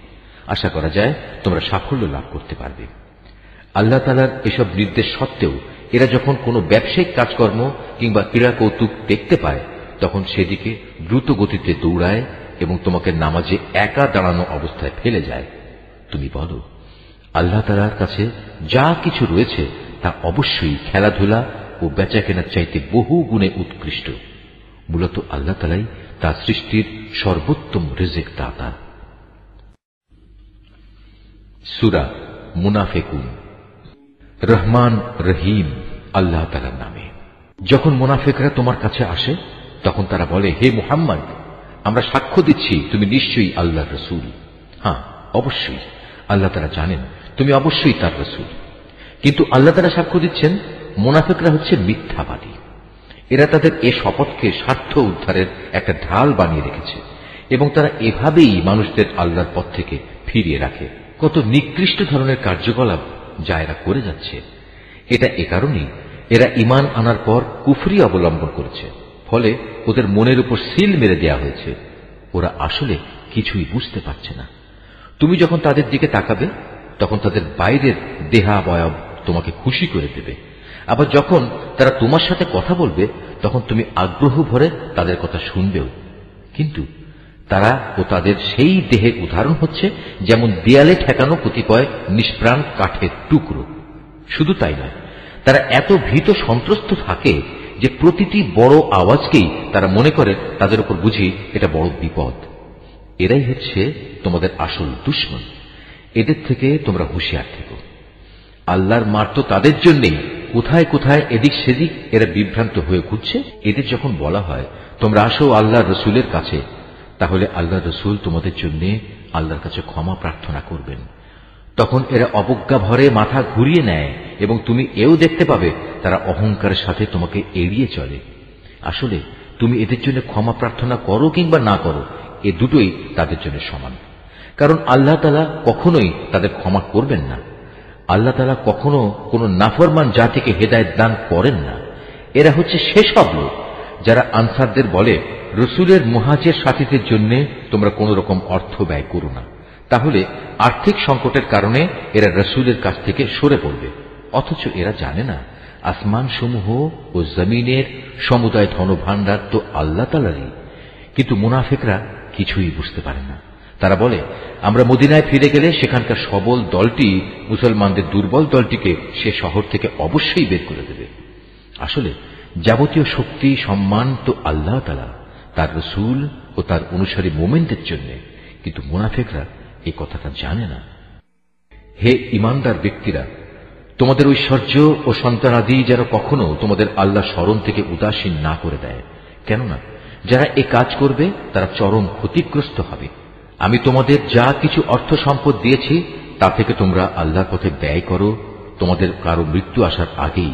Speaker 1: আশা করা যায় তোমরা সাফল্য লাভ করতে পারবে। আল্লাহ তাআলার এসব নির্দেশ সত্ত্বেও এরা যখন কোনো ব্যবসায়িক কাজকর্ম কিংবা ক্রীড়া কৌতুক দেখতে পায়, তখন সেদিকে দ্রুত গতিতে দৌড়ায় এবং তোমাকে নামাজে একা দাঁড়ানো অবস্থায় ফেলে যায়। তুমি বলো, আল্লাহ তাআলার কাছে যা কিছু রয়েছে তা অবশ্যই খেলাধুলা ও বেচাকেনার চাইতে বহু গুণে উৎকৃষ্ট। মূলত আল্লাহ তাআলাই তার সৃষ্টির সর্বোত্তম রিজিক দাতা। সূরা মুনাফিকুন। রহমান রহিম আল্লাহ তাআলার নামে। যখন মুনাফিকরা তোমার কাছে আসে তখন তারা বলে, হে মুহাম্মদ, আমরা সাক্ষ্য দিচ্ছি তুমি নিশ্চয়ই আল্লাহর রাসূল। হ্যাঁ, অবশ্যই আল্লাহ তাআলা জানেন তুমি অবশ্যই তার রাসূল। কিন্তু আল্লাহ তাআলা সাক্ষ্য দিচ্ছেন মুনাফিকরা হচ্ছে মিথ্যাবাদী। এরা তাদের এ শপথকে স্বার্থ উদ্ধারের একটা ঢাল বানিয়ে রেখেছে এবং তারা এভাবেই মানুষদের আল্লাহর পথ থেকে ফিরিয়ে রাখে। কত নিকৃষ্ট ধরনের কার্যকলাপ যা এরা করে যাচ্ছে। এটা এ কারণেই এরা ঈমান আনার পর কুফরি অবলম্বন করেছে, ফলে ওদের মনের উপর সিল মেরে দেয়া হয়েছে। ওরা আসলে কিছুই বুঝতে পারছে না। তুমি যখন তাদের দিকে তাকাবে তখন তাদের বাইরের দেহাবয়ব তোমাকে খুশি করে দেবে, আবার যখন তারা তোমার সাথে কথা বলবে তখন তুমি আগ্রহ ভরে তাদের কথা শুনবেও। কিন্তু তারা ও তাদের সেই দেহের উদাহরণ হচ্ছে যেমন দেয়ালে ঠেকানো কতিপয় নিষ্প্রাণ কাঠের টুকরো। শুধু তাই নয়, তারা এত ভীত সন্ত্রস্ত থাকে যে প্রতিটি বড় আওয়াজকেই তারা মনে করে তাদের উপর বুঝি এটা বড় বিপদ। এরাই হচ্ছে তোমাদের আসল দুশমন। এদের থেকে তোমরা হুঁশিয়ার থেকো। আল্লাহর মার তো তাদের জন্যেই কোথায় কোথায় এদিক সেদিক এরা বিভ্রান্ত হয়ে ঘুরছে। এদের যখন বলা হয় তোমরা আসো আল্লাহর রসুলের কাছে, তাহলে আল্লাহর রসুল তোমাদের জন্য আল্লাহর কাছে ক্ষমা প্রার্থনা করবেন। তখন এরা অবজ্ঞা ভরে মাথা ঘুরিয়ে নেয় এবং তুমি এও দেখতে পাবে তারা অহংকারের সাথে তোমাকে এড়িয়ে চলে। আসলে তুমি এদের জন্য ক্ষমা প্রার্থনা করো কিংবা না করো, এ দুটোই তাদের জন্য সমান। কারণ আল্লাহ তাআলা কখনোই তাদের ক্ষমা করবেন না। আল্লাহ তাআলা কখনো কোনো নাফরমান জাতিকে হেদায়েত দান করেন না। এরা হচ্ছে সেসব লোক যারা আনসারদের বলে, রসুলের মুহাজির সাথীদের জন্য তোমরা কোন রকম অর্থ ব্যয় করো না, তাহলে আর্থিক সংকটের কারণে এরা রসুলের কাছ থেকে সরে পড়বে। অথচ এরা জানে না আসমান সমূহ ও জমিনের সমুদায় ধনভাণ্ডার তো আল্লাহ তাআলারই। কিন্তু মুনাফিকরা কিছুই বুঝতে পারে না। তারা বলে, আমরা মদিনায় ফিরে গেলে সেখানকার সবল দলটি মুসলমানদের দুর্বল দলটিকে সে শহর থেকে অবশ্যই বের করে দেবে। আসলে যাবতীয় শক্তি সম্মান তো আল্লাহ তাআলা, তার রসূল ও তার অনুসারী মুমিনদের জন্য। কিন্তু মুনাফিকরা এই কথাটা জানে না। হে ঈমানদার ব্যক্তিরা, তোমাদের ঐশ্বর্য ও সন্তানাদি যেন কখনো তোমাদের আল্লাহ স্মরণ থেকে উদাসীন না করে দেয়। কেননা যারা এ কাজ করবে তারা চরম ক্ষতিগ্রস্ত হবে। আমি তোমাদের যা কিছু অর্থ সম্পদ দিয়েছি তা থেকে তোমরা আল্লাহর পথে ব্যয় করো তোমাদের কারো মৃত্যু আসার আগেই।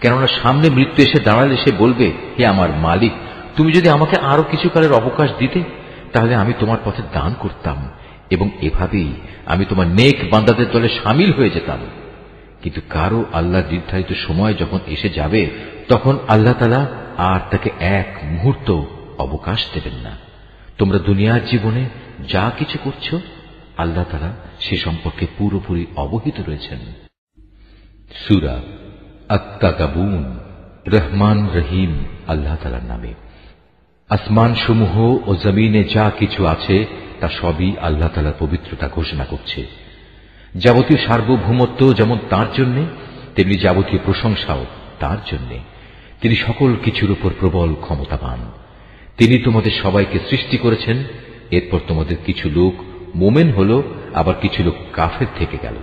Speaker 1: কেননা সামনে মৃত্যু এসে দাঁড়ালে সে বলবে, হে আমার মালিক, তুমি যদি আমাকে আরো কিছু কালের অবকাশ দিতে তাহলে আমি তোমার পথে দান করতাম এবং এভাবেই আমি তোমার নেক বান্দাদের দলে সামিল হয়ে যেতাম। কিন্তু কারো আল্লাহর নির্ধারিত সময় যখন এসে যাবে তখন আল্লাহ তাআলা আর তাকে এক মুহূর্ত অবকাশ দেবেন না। তোমরা দুনিয়ার জীবনে যা কিছু করছো আল্লাহ তাআলা সে সম্পর্কে পুরোপুরি অবহিত রয়েছেন। সূরা আত-তাগাবুন। রহমান রহিম আল্লাহ তাআলার নামে। আসমান সমূহ ও জমিনে যা কিছু আছে তা সবই আল্লাহ তাআলার পবিত্রতা ঘোষণা করছে। যাবতীয় সার্বভৌমত্ব যেমন তাঁর জন্য, তেমনি যাবতীয় প্রশংসাও তাঁর জন্য। তিনি সকল কিছুর উপর প্রবল ক্ষমতাবান। তিনি তোমাদের সবাইকে সৃষ্টি করেছেন। এরপর তোমাদের কিছু লোক মোমেন হল, আবার কিছু লোক কাফের থেকে গেল।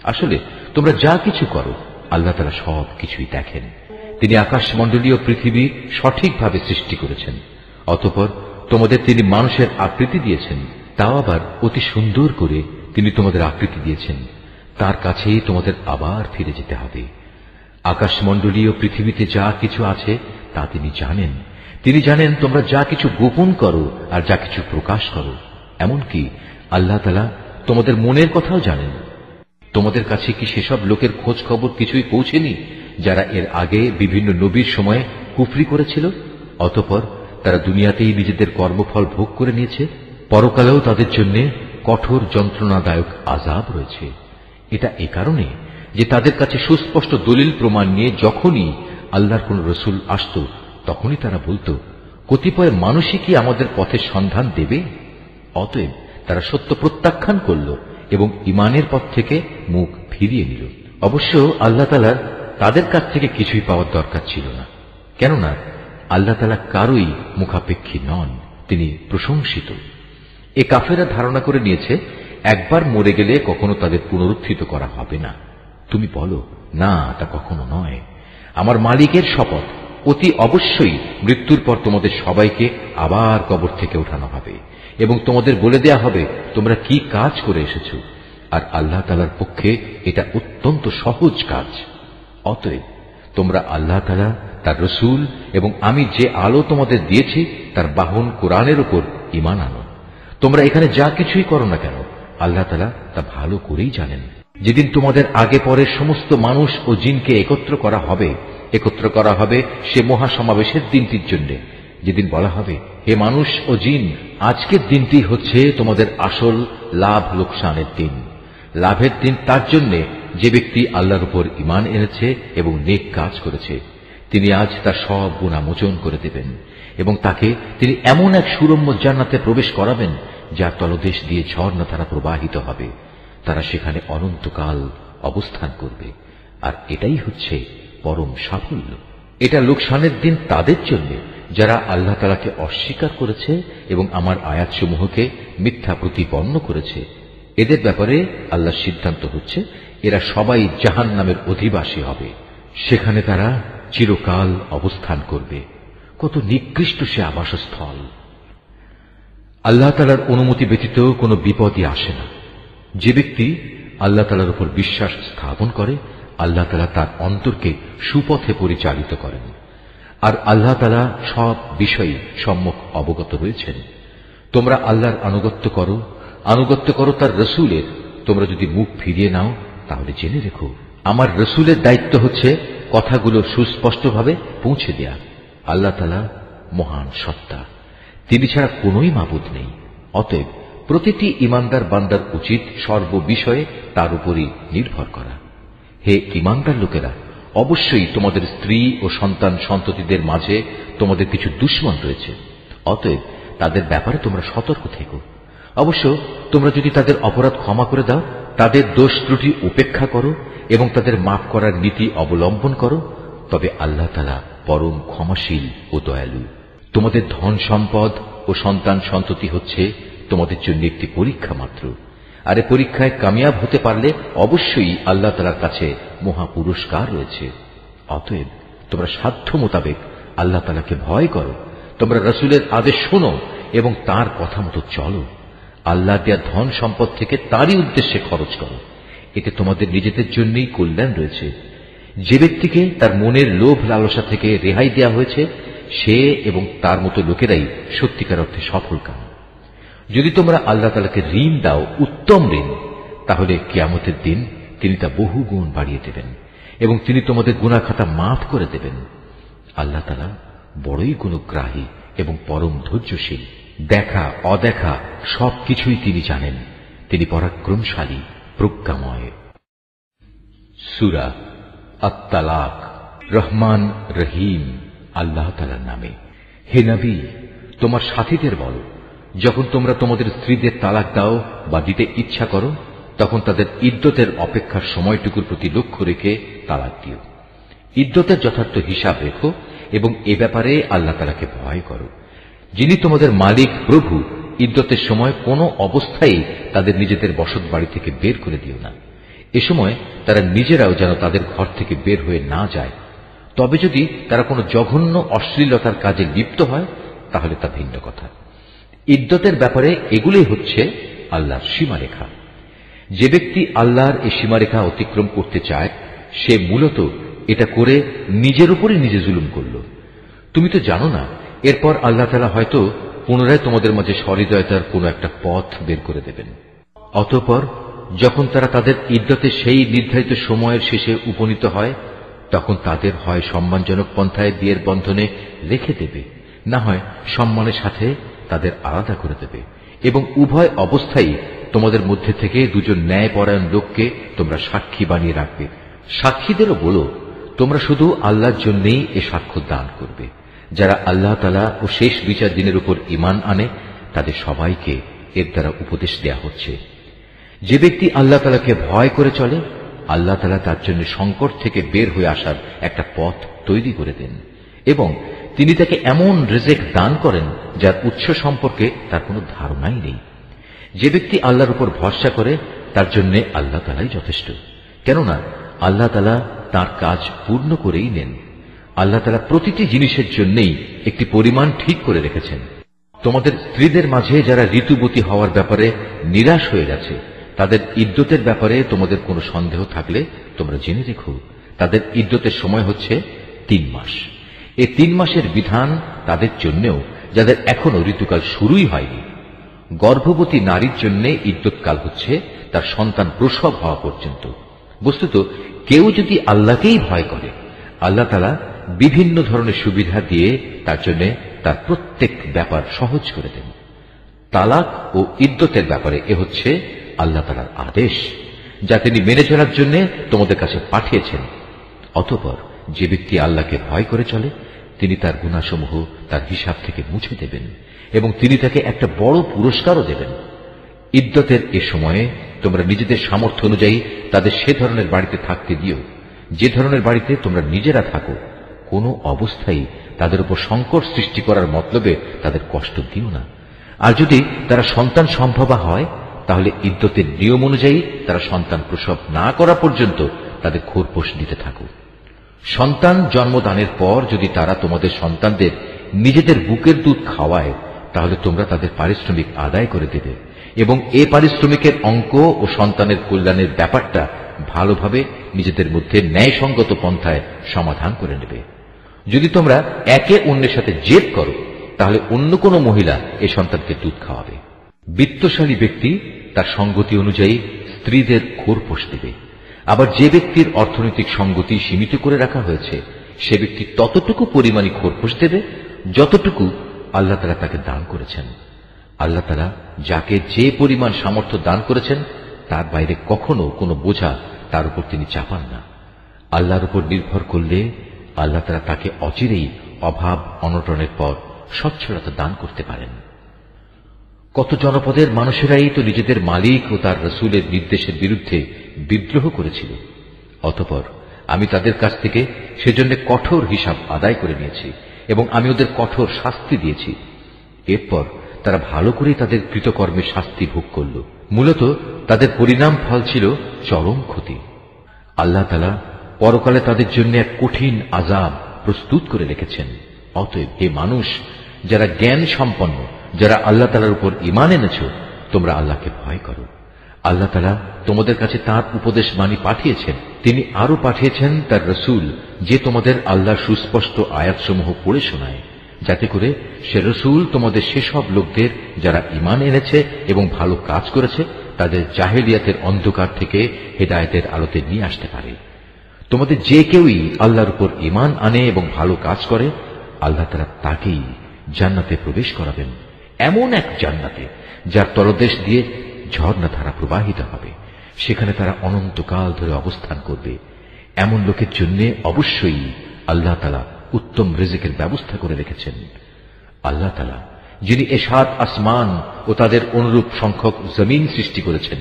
Speaker 1: আসলে তোমরা যা কিছু করো আল্লাহ তাআলা সব কিছুই দেখেন। তিনি আকাশমণ্ডলীয় পৃথিবী সঠিকভাবে সৃষ্টি করেছেন। অতঃপর তোমাদের তিনি মানুষের আকৃতি দিয়েছেন, তাও আবার অতি সুন্দর করে তিনি তোমাদের আকৃতি দিয়েছেন। তার কাছেই তোমাদের আবার ফিরে যেতে হবে। আকাশমণ্ডলীয় পৃথিবীতে যা কিছু আছে তা তিনি জানেন। তিনি জানেন তোমরা যা কিছু গোপন করো আর যা কিছু প্রকাশ করো। এমনকি আল্লাহ তাআলা তোমাদের মনের কথাও জানেন। তোমাদের কাছে কি সেসব লোকের খোঁজ খবর কিছুই পৌঁছেনি যারা এর আগে বিভিন্ন নবীর সময়ে কুফরি করেছিল? অতঃপর তারা দুনিয়াতেই নিজেদের কর্মফল ভোগ করে নিয়েছে। পরকালেও তাদের জন্য কঠোর যন্ত্রণাদায়ক আযাব রয়েছে। এটা এ কারণে যে তাদের কাছে সুস্পষ্ট দলিল প্রমাণ নিয়ে যখনই আল্লাহর কোন রসুল আসত তখনই তারা বলতো, কতিপয় মানুষই কি আমাদের পথের সন্ধান দেবে? অতএব তারা সত্য প্রত্যাখ্যান করল এবং ঈমানের পথ থেকে মুখ ফিরিয়ে নিল। অবশ্য আল্লাহ তাআলার তাদের কাছ থেকে কিছুই পাওয়ার দরকার ছিল না, কেননা আল্লাহ তাআলা কারোই মুখাপেক্ষী নন, তিনি প্রশংসিত। এ কাফেরা ধারণা করে নিয়েছে একবার মরে গেলে কখনো তাদের পুনরুত্থিত করা হবে না। তুমি বলো, না, তা কখনো নয়। আমার মালিকের শপথ, অতি অবশ্যই মৃত্যুর পর তোমাদের সবাইকে আবার কবর থেকে ওঠানো হবে এবং তোমাদের বলে দেয়া হবে তোমরা কি কাজ করে এসেছ। আর আল্লাহ তাআলার পক্ষে এটা অত্যন্ত সহজ কাজ। অতএব তোমরা আল্লাহ তাআলা, তার রসুল এবং আমি যে আলো তোমাদের দিয়েছি তার বাহন কোরআনের উপর ঈমান আনো। তোমরা এখানে যা কিছুই করো না কেন আল্লাহ তাআলা তা ভালো করেই জানেন। যেদিন তোমাদের আগে পরে সমস্ত মানুষ ও জিনকে একত্র করা হবে সে মহাসমাবেশের দিনটির জন্য, যেদিন বলা হবে, হে মানুষ ও জিন, আজকের দিনটি হচ্ছে তোমাদের আসল লাভ লোকসানের দিন। লাভের দিন তার জন্য যে ব্যক্তি আল্লাহর উপর ঈমান এনেছে এবং নেক কাজ করেছে। তিনি আজ তার সব গুনাহ মোচন করে দেবেন এবং তাকে তিনি এমন এক সুরম্য জান্নাতে প্রবেশ করাবেন যার তলদেশ দিয়ে ঝর্ণাধারা প্রবাহিত হবে। তারা সেখানে অনন্তকাল অবস্থান করবে। আর এটাই হচ্ছে পরম সাফল্য। এটা লোকসানের দিন তাদের জন্য যারা আল্লাহ তাআলাকে অস্বীকার করেছে এবং আমার আয়াতসমূহকে মিথ্যা প্রতিপন্ন করেছে। এদের ব্যাপারে আল্লাহর সিদ্ধান্ত হচ্ছে এরা সবাই জাহান্নামের অধিবাসী হবে। সেখানে তারা চিরকাল অবস্থান করবে। কত নিকৃষ্ট সে আবাসস্থল! আল্লাহ তাআলার অনুমতি ব্যতীত কোনো বিপদই আসে না। যে ব্যক্তি আল্লাহ তাআলার উপর বিশ্বাস স্থাপন করে আল্লাহ তাআলা তার অন্তরকে সুপথে পরিচালিত করেন। আর আল্লাহ তাআলা সব বিষয়ে সম্যক অবগত রয়েছেন। তোমরা আল্লাহর আনুগত্য করো তার রসুলের। তোমরা যদি মুখ ফিরিয়ে নাও তাহলে জেনে রেখো আমার রসুলের দায়িত্ব হচ্ছে কথাগুলো সুস্পষ্টভাবে পৌঁছে দেয়া। আল্লাহ তাআলা মহান সত্তা, তিনি ছাড়া কোনোই মাবুদ নেই। অতএব প্রতিটি ঈমানদার বান্দার উচিত সর্ববিষয়ে তার উপরই নির্ভর করা। হে ঈমানদার লোকেরা, অবশ্যই তোমাদের স্ত্রী ও সন্তান সন্ততিদের মাঝে তোমাদের কিছু দুশমন রয়েছে। অতএব তাদের ব্যাপারে তোমরা সতর্ক থেকো। অবশ্য তোমরা যদি তাদের অপরাধ ক্ষমা করে দাও, তাদের দোষ ত্রুটি উপেক্ষা করো এবং তাদের মাফ করার নীতি অবলম্বন করো, তবে আল্লাহ তাআলা পরম ক্ষমাশীল ও দয়ালু। তোমাদের ধন সম্পদ ও সন্তান সন্ততি হচ্ছে তোমাদের জন্য একটি পরীক্ষা মাত্র। আর এই পরীক্ষায় কামিয়াব হতে পারলে অবশ্যই আল্লাহ তাআলার কাছে মহা পুরস্কার রয়েছে। অতএব তোমরা সাধ্য মোতাবেক আল্লাহ তাআলাকে ভয় করো। তোমরা রাসূলের আদেশ শোনো এবং তার কথা মতো চলো। আল্লাহ দেয়া ধন সম্পদ থেকে তারই উদ্দেশ্যে খরচ করো। এতে তোমাদের নিজেদের জন্যই কল্যাণ রয়েছে। যে ব্যক্তিকে তার মনের লোভ লালসা থেকে রেহাই দেয়া হয়েছে সে এবং তার মতো লোকেরাই সত্যিকার অর্থে সফল কাম। যদি তোমরা আল্লাহ তাআলাকে ঋণ দাও, উত্তম ঋণ, তাহলে কিয়ামতের দিন তিনি তা বহু গুণ বাড়িয়ে দেবেন এবং তিনি তোমাদের গুনাহ খাতা মাফ করে দেবেন। আল্লাহ তাআলা বড়ই গুণগ্রাহী এবং পরম ধৈর্যশীল। দেখা অদেখা সবকিছুই তিনি জানেন। তিনি পরাক্রমশালী, প্রজ্ঞাময়। সূরা আত-তালাক। রহমান রহিম আল্লাহ তাআলার নামে। হে নবী, তোমার সাথীদের বলো, যখন তোমরা তোমাদের স্ত্রীদের তালাক দাও বা দিতে ইচ্ছা করো তখন তাদের ইদ্দতের অপেক্ষার সময়টুকুর প্রতি লক্ষ্য রেখে তালাক দিও। ইদ্দতের যথার্থ হিসাব রেখো এবং এ ব্যাপারে আল্লাহ তাআলাকে ভয় করো। যিনি তোমাদের মালিক প্রভু, ইদ্দতের সময় কোনো অবস্থায় তাদের নিজেদের বসত বাড়ি থেকে বের করে দিও না। এ সময় তারা নিজেরাও যেন তাদের ঘর থেকে বের হয়ে না যায়। তবে যদি তারা কোনো জঘন্য অশ্লীলতার কাজে লিপ্ত হয় তাহলে তা ভিন্ন কথা। ইদ্দতের ব্যাপারে এগুলোই হচ্ছে আল্লাহর সীমারেখা। যে ব্যক্তি আল্লাহর এই সীমারেখা অতিক্রম করতে চায় সে মূলত এটা করে নিজের উপরই নিজে জুলুম করল। তুমি তো জানো না, এরপর আল্লাহ তাআলা হয়তো পুনরায় তোমাদের মাঝে সহৃদয়তার কোনো একটা পথ বের করে দেবেন। অতঃপর যখন তারা তাদের ইদ্দতে সেই নির্ধারিত সময়ের শেষে উপনীত হয় তখন তাদের হয় সম্মানজনক পন্থায় বিয়ের বন্ধনে রেখে দেবে, না হয় সম্মানের সাথে তাদের আলাদা করে দেবে এবং উভয় অবস্থায় তোমাদের মধ্যে থেকে দুজন ন্যায়পরায়ণ লোককে তোমরা সাক্ষী বানিয়ে রাখবে। সাক্ষীদেরও বলো, তোমরা শুধু আল্লাহর জন্যই এ সাক্ষ্য দান করবে। যারা আল্লাহ তাআলা ও শেষ বিচার দিনের উপর ঈমান আনে তাদের সবাইকে এর দ্বারা উপদেশ দেয়া হচ্ছে। যে ব্যক্তি আল্লাহ তাআলাকে ভয় করে চলে আল্লাহ তাআলা তার জন্য সংকট থেকে বের হয়ে আসার একটা পথ তৈরি করে দেন এবং তিনি তাকে এমন রিজেক দান করেন যার উৎস সম্পর্কে তার কোনো ধারণাই নেই। যে ব্যক্তি আল্লাহর উপর ভরসা করে তার জন্য আল্লাহ তাআলাই যথেষ্ট, কেননা আল্লাহ তাআলা তার কাজ পূর্ণ করেই নেন। আল্লাহ তাআলা প্রতিটি জিনিসের জন্যই একটি পরিমাণ ঠিক করে রেখেছেন। তোমাদের স্ত্রীদের মাঝে যারা ঋতুবতী হওয়ার ব্যাপারে নিরাশ হয়ে গেছে, তাদের ইদ্যতের ব্যাপারে তোমাদের কোনো সন্দেহ থাকলে তোমরা জেনে রেখো, তাদের ইদ্যতের সময় হচ্ছে 3 মাস। এই 3 মাসের বিধান তাদের জন্যও যাদের এখনো ঋতুকাল শুরুই হয়নি। গর্ভবতী নারীর জন্য ইদ্যতকাল হচ্ছে তার সন্তান প্রসব হওয়া পর্যন্ত। বস্তুত কেউ যদি আল্লাহকেই ভয় করে, আল্লাহ তাআলা বিভিন্ন ধরনের সুবিধা দিয়ে তার জন্য তার প্রত্যেক ব্যাপার সহজ করে দেন। তালাক ও ইদ্যতের ব্যাপারে এ হচ্ছে আল্লাহ তাআলার আদেশ, যা তিনি মেনে চলার জন্য তোমাদের কাছে পাঠিয়েছেন। অতঃপর যে ব্যক্তি আল্লাহকে ভয় করে চলে, তিনি তার গুনাহসমূহ তার হিসাব থেকে মুছে দেবেন এবং তিনি তাকে একটা বড় পুরস্কারও দেবেন। ইদ্যতের এ সময়ে তোমরা নিজেদের সামর্থ্য অনুযায়ী তাদের সে ধরনের বাড়িতে থাকতে দিও যে ধরনের বাড়িতে তোমরা নিজেরা থাকো। কোনো অবস্থায় তাদের উপর সংকট সৃষ্টি করার মতলবে তাদের কষ্ট দিও না। আর যদি তারা সন্তান সম্ভবা হয়, তাহলে ইদ্যতের নিয়ম অনুযায়ী তারা সন্তান প্রসব না করা পর্যন্ত তাদের খোরপোশ দিতে থাকো। সন্তান জন্মদানের পর যদি তারা তোমাদের সন্তানদের নিজেদের বুকের দুধ খাওয়ায়, তাহলে তোমরা তাদের পারিশ্রমিক আদায় করে দেবে এবং এ পারিশ্রমিকের অঙ্ক ও সন্তানের কল্যাণের ব্যাপারটা ভালোভাবে নিজেদের মধ্যে ন্যায়সঙ্গত পন্থায় সমাধান করে নেবে। যদি তোমরা একে অন্যের সাথে জেদ করো, তাহলে অন্য কোনো মহিলা এ সন্তানকে দুধ খাওয়াবে। বিত্তশালী ব্যক্তি তার সঙ্গতি অনুযায়ী স্ত্রীদের খোরপোশ দেবে। আবার যে ব্যক্তির অর্থনৈতিক সঙ্গতি সীমিত করে রাখা হয়েছে, সে ব্যক্তি ততটুকু পরিমাণই খোরপোশ দেবে যতটুকু আল্লাহ তাআলা তাকে দান করেছেন। আল্লাহ তাআলা যাকে যে পরিমাণ সামর্থ্য দান করেছেন, তার বাইরে কখনো কোনো বোঝা তার উপর তিনি চাপান না। আল্লাহর উপর নির্ভর করলে আল্লাহ তাআলা তাকে অচিরেই অভাব অনটনের পর সচ্ছলতা দান করতে পারেন। কত জনপদের মানুষেরাই তো নিজেদের মালিক ও তার রাসূলের নির্দেশের বিরুদ্ধে বিদ্রোহ করেছিল। অতঃপর আমি তাদের কাছ থেকে সেজন্য কঠোর হিসাব আদায় করে নিয়েছি এবং আমি ওদের কঠোর শাস্তি দিয়েছি। এরপর তারা ভালো করে তাদের কৃতকর্মের শাস্তি ভোগ করল। মূলত তাদের পরিণাম ফল ছিল চরম ক্ষতি। আল্লাহ তাআলা পরকালে তাদের জন্য এক কঠিন আযাব প্রস্তুত করে রেখেছেন। অতএব হে মানুষ, যারা জ্ঞান সম্পন্ন, যারা আল্লাহ তাআলার উপর ঈমান এনেছ, তোমরা আল্লাহকে ভয় করো। আল্লাহ তাআলা তোমাদের কাছে তাঁর উপদেশ বাণী পাঠিয়েছেন। তিনি আরো পাঠিয়েছেন তার রাসূল, যে তোমাদের আল্লাহর সুস্পষ্ট আয়াতসমূহ পড়ে শোনায়, যাতে করে সে রাসূল তোমাদের সেসব লোকদের যারা ঈমান এনেছে এবং ভালো কাজ করেছে, তাদের জাহেলিয়াতের অন্ধকার থেকে হেদায়েতের আলোতে নিয়ে আসতে পারে। তোমাদের যে কেউই আল্লাহর উপর ঈমান আনে এবং ভালো কাজ করে, আল্লাহ তাআলা তাকেই জান্নাতে প্রবেশ করাবেন, এমন এক জান্নাতে যার তলদেশ দিয়ে ঝর্ণা ধারা প্রবাহিত হবে। সেখানে তারা অনন্তকাল ধরে অবস্থান করবে। এমন লোকের জন্য অবশ্যই আল্লাহ তাআলা উত্তম রিজিকের ব্যবস্থা করে রেখেছেন। আল্লাহ তাআলা যিনি এ 7 আসমান ও তাদের অনুরূপ সংখ্যক জমিন সৃষ্টি করেছেন,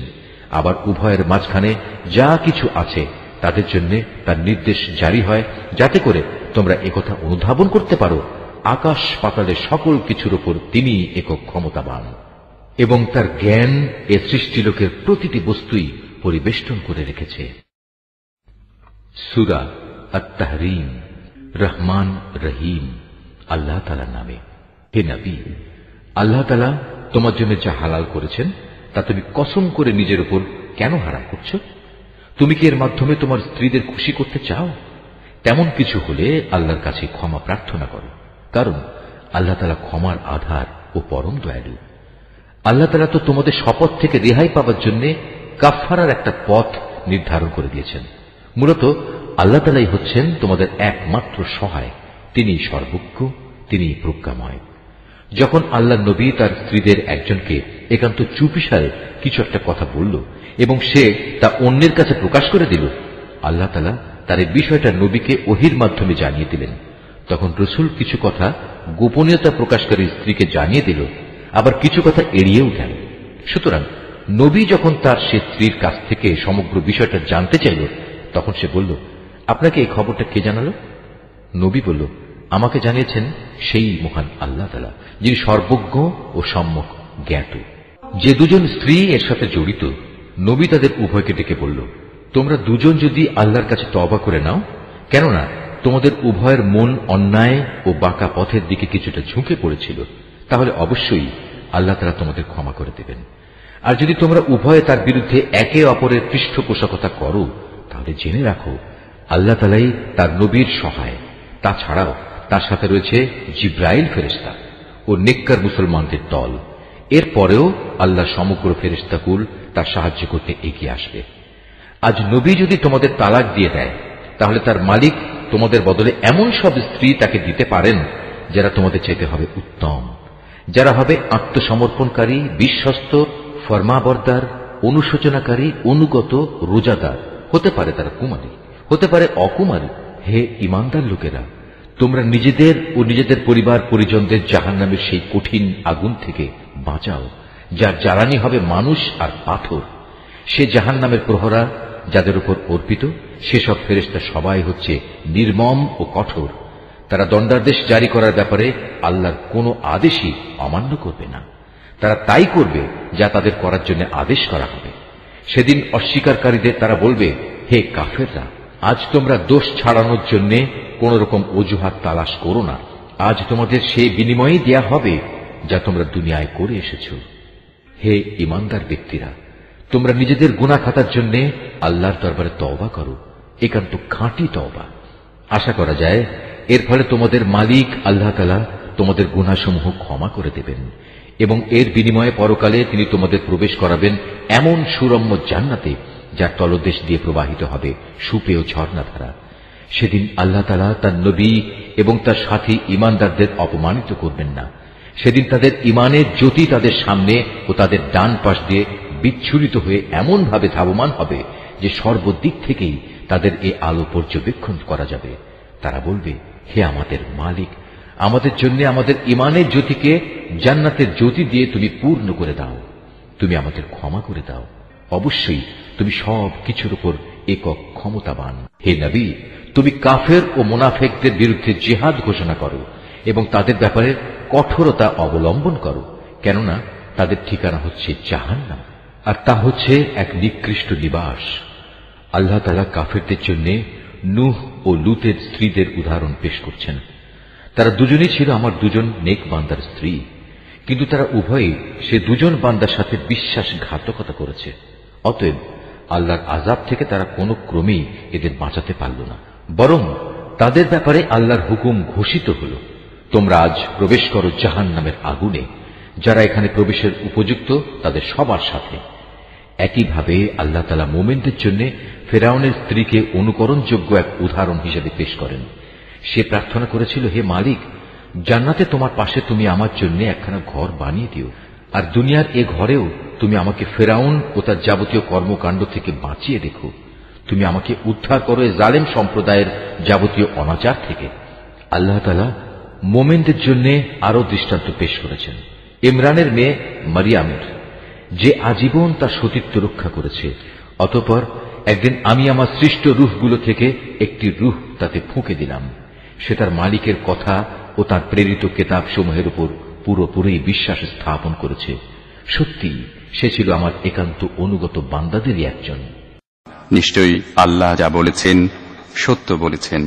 Speaker 1: আবার উভয়ের মাঝখানে যা কিছু আছে তাদের জন্য তার নির্দেশ জারি হয়, যাতে করে তোমরা একথা অনুধাবন করতে পারো, আকাশ পাতালের সকল কিছুর উপর তিনি একক ক্ষমতাবান এবং তার জ্ঞান এ সৃষ্টিলোকের প্রতিটি বস্তুই পরিবেষ্টন করে রেখেছে। সূরা আত-তাহরীম। রহমান রহিম আল্লাহ তাআলার নামে। হে নবী, আল্লাহ তাআলা তোমার জন্য যা হালাল করেছেন তা তুমি কসম করে নিজের উপর কেন হারাম করছো? তুমি কি এর মাধ্যমে তোমার স্ত্রীদের খুশি করতে চাও? তেমন কিছু হলে আল্লাহর কাছে ক্ষমা প্রার্থনা করো, কারণ আল্লাহ তাআলা ক্ষমার আধার ও পরম দয়ালু। আল্লাহ তাআলা তো তোমাদের শপথ থেকে রেহাই পাওয়ার জন্য কাফফারার একটা পথ নির্ধারণ করে দিয়েছেন। মূলত আল্লাহ তাআলাই হচ্ছেন তোমাদের একমাত্র সহায়। তিনি সর্বজ্ঞ, তিনি প্রজ্ঞাময়। যখন আল্লাহ নবী তার স্ত্রীদের একজনকে একান্ত চুপিসারে কিছু একটা কথা বলল এবং সে তা অন্যের কাছে প্রকাশ করে দিল, আল্লাহ তাআলা তার এই বিষয়টা নবীকে ওহীর মাধ্যমে জানিয়ে দিলেন। তখন রাসূল কিছু কথা গোপনীয়তা প্রকাশকারী স্ত্রীকে জানিয়ে দিল, আবার কিছু কথা এড়িয়েও গেল। সুতরাং নবী যখন তার সে স্ত্রীর কাছ থেকে সমগ্র বিষয়টা জানতে চাইল, তখন সে বলল, আপনাকে এই খবরটা কে জানালো? নবী বলল, আমাকে জানিয়েছেন সেই মহান আল্লাহ তাআলা, যিনি সর্বজ্ঞ ও সম্যক জ্ঞাত। যে দুজন স্ত্রী এর সাথে জড়িত, নবী তাদের উভয়কে ডেকে বলল, তোমরা দুজন যদি আল্লাহর কাছে তওবা করে নাও, কেননা তোমাদের উভয়ের মন অন্যায় ও বাঁকা পথের দিকে কিছুটা ঝুঁকে পড়েছিল, তাহলে অবশ্যই আল্লাহ তাআলা তোমাদের ক্ষমা করে দেবেন। আর যদি তোমরা উভয়ে তার বিরুদ্ধে একে অপরের পৃষ্ঠপোষকতা করো, তাহলে জেনে রাখো আল্লাহ তাআলাই তার নবীর সহায়। তাছাড়াও তার সাথে রয়েছে জিব্রাইল ফেরেশতা ও নেককার মুসলমানদের দল। এরপরেও আল্লাহ সমগ্র ফেরেশতাকুল তার সাহায্য করতে এগিয়ে আসবে। আজ নবী যদি তোমাদের তালাক দিয়ে দেয়, তাহলে তার মালিক তোমাদের বদলে এমন সব স্ত্রী তাকে দিতে পারেন যারা তোমাদের চাইতে হবে উত্তম, যারা হবে আত্মসমর্পণকারী, বিশ্বস্ত, ফরমাবরদার, অনুশোচনাকারী, অনুগত, রোজাদার। হতে পারে তারা কুমারী, হতে পারে অকুমারী। হে ঈমানদার লোকেরা, তোমরা নিজেদের ও নিজেদের পরিবার পরিজনদের জাহান্নামের সেই কঠিন আগুন থেকে বাঁচাও, যার জ্বালানি হবে মানুষ আর পাথর। সে জাহান্নামের প্রহরা যাদের উপর অর্পিত, সেসব ফেরেশতা সবাই হচ্ছে নির্মম ও কঠোর। তারা দণ্ডাদেশ জারি করার ব্যাপারে আল্লাহর কোনো আদেশই অমান্য করবে না। তারা তাই করবে যা তাদের করার জন্য আদেশ করা হবে। সেদিন অস্বীকারীদের তারা বলবে, হে কাফেররা, আজ তোমরা দোষ ছাড়ানোর জন্য কোন রকম অজুহাত তালাশ করো না। আজ তোমাদের সেই বিনিময়ই দেয়া হবে যা তোমরা দুনিয়ায় করে এসেছ। হে ঈমানদার ব্যক্তিরা, তোমরা নিজেদের গুনাহ খাতার জন্য আল্লাহর দরবারে তওবা করো, একান্ত খাঁটি তওবা। আশা করা যায় এর ফলে তোমাদের মালিক আল্লাহ তাআলা তোমাদের গুনাহসমূহ ক্ষমা করে দেবেন এবং এর বিনিময়ে পরকালে তিনি তোমাদের প্রবেশ করাবেন এমন সুরম্য জান্নাতে, যার তলদেশ দিয়ে প্রবাহিত হবে সুপেয় ঝর্ণাধারা। সেদিন আল্লাহ তাআলা তার নবী এবং তার সাথী ঈমানদারদের অপমানিত করবেন না। সেদিন তাদের ঈমানের জ্যোতি তাদের সামনে ও তাদের ডান পাশ দিয়ে বিচ্ছুরিত হয়ে এমন ভাবে ধাবমান হবে যে সর্বদিক থেকেই তাদের এ আলো পর্যবেক্ষণ করা যাবে। তারা বলবে, হে আমাদের মালিক, আমাদের জন্য আমাদের ঈমানের জ্যোতিকে জান্নাতের জ্যোতি দিয়ে তুমি পূর্ণ করে দাও, তুমি আমাদের ক্ষমা করে দাও। অবশ্যই তুমি সব কিছুর উপর একক ক্ষমতাবান। হে নবী, তুমি কাফের ও মুনাফিকদের বিরুদ্ধে জিহাদ ঘোষণা করো এবং তাদের ব্যাপারে কঠোরতা অবলম্বন করো, কেননা তাদের ঠিকানা হচ্ছে জাহান্নাম, আর তা হচ্ছে এক নিকৃষ্ট নিবাস। আল্লাহ তাআলা কাফেরদের জন্য নূহ ও লূতের স্ত্রীদের উদাহরণ পেশ করছেন। তারা দুজনেই ছিল আমার দুজন নেক বান্দার স্ত্রী, কিন্তু তারা উভয়ই সে দুজন বান্দার সাথে বিশ্বাসঘাতকতা করেছে। অতএব আল্লাহর আযাব থেকে তারা কোনো ক্রমেই এদের বাঁচাতে পারল না, বরং তাদের ব্যাপারে আল্লাহর হুকুম ঘোষিত হল, তোমরা আজ প্রবেশ করো জাহান্নামের আগুনে। যারা এখানে প্রবেশের উপযুক্ত তাদের সবার সাথে। একইভাবে আল্লাহ তাআলা মুমিনদের জন্য ফেরাউনের স্ত্রীকে অনুকরণযোগ্য এক উদাহরণ হিসেবে পেশ করেন। সে প্রার্থনা করেছিল, হে মালিক, জান্নাতে তোমার পাশে তুমি আমার জন্য একখানা ঘর বানিয়ে দিও, আর দুনিয়ার এ ঘরেও তুমি আমাকে ফেরাউন ও তার যাবতীয় কর্মকাণ্ড থেকে বাঁচিয়ে রেখো। তুমি আমাকে উদ্ধার করো এ জালেম সম্প্রদায়ের যাবতীয় অনাচার থেকে। আল্লাহ তাআলা মুমিনদের জন্য আরো দৃষ্টান্ত পেশ করেছেন ইমরানের মেয়ে মারিয়ামের, যে আজীবন তার সতীত্ব রক্ষা করেছে। অতঃপর একদিন আমি আমার সৃষ্ট রূহগুলো থেকে একটি রূহ তাতে ফুঁকে দিলাম। সে তার মালিকের কথা ও তার প্রেরিত কিতাব সমূহের উপর পুরোপুরি বিশ্বাস স্থাপন করেছে। সত্যি সে ছিল আমার একান্ত অনুগত বান্দাদেরই একজন।
Speaker 2: নিশ্চয়ই আল্লাহ যা বলেছেন সত্য বলেছেন।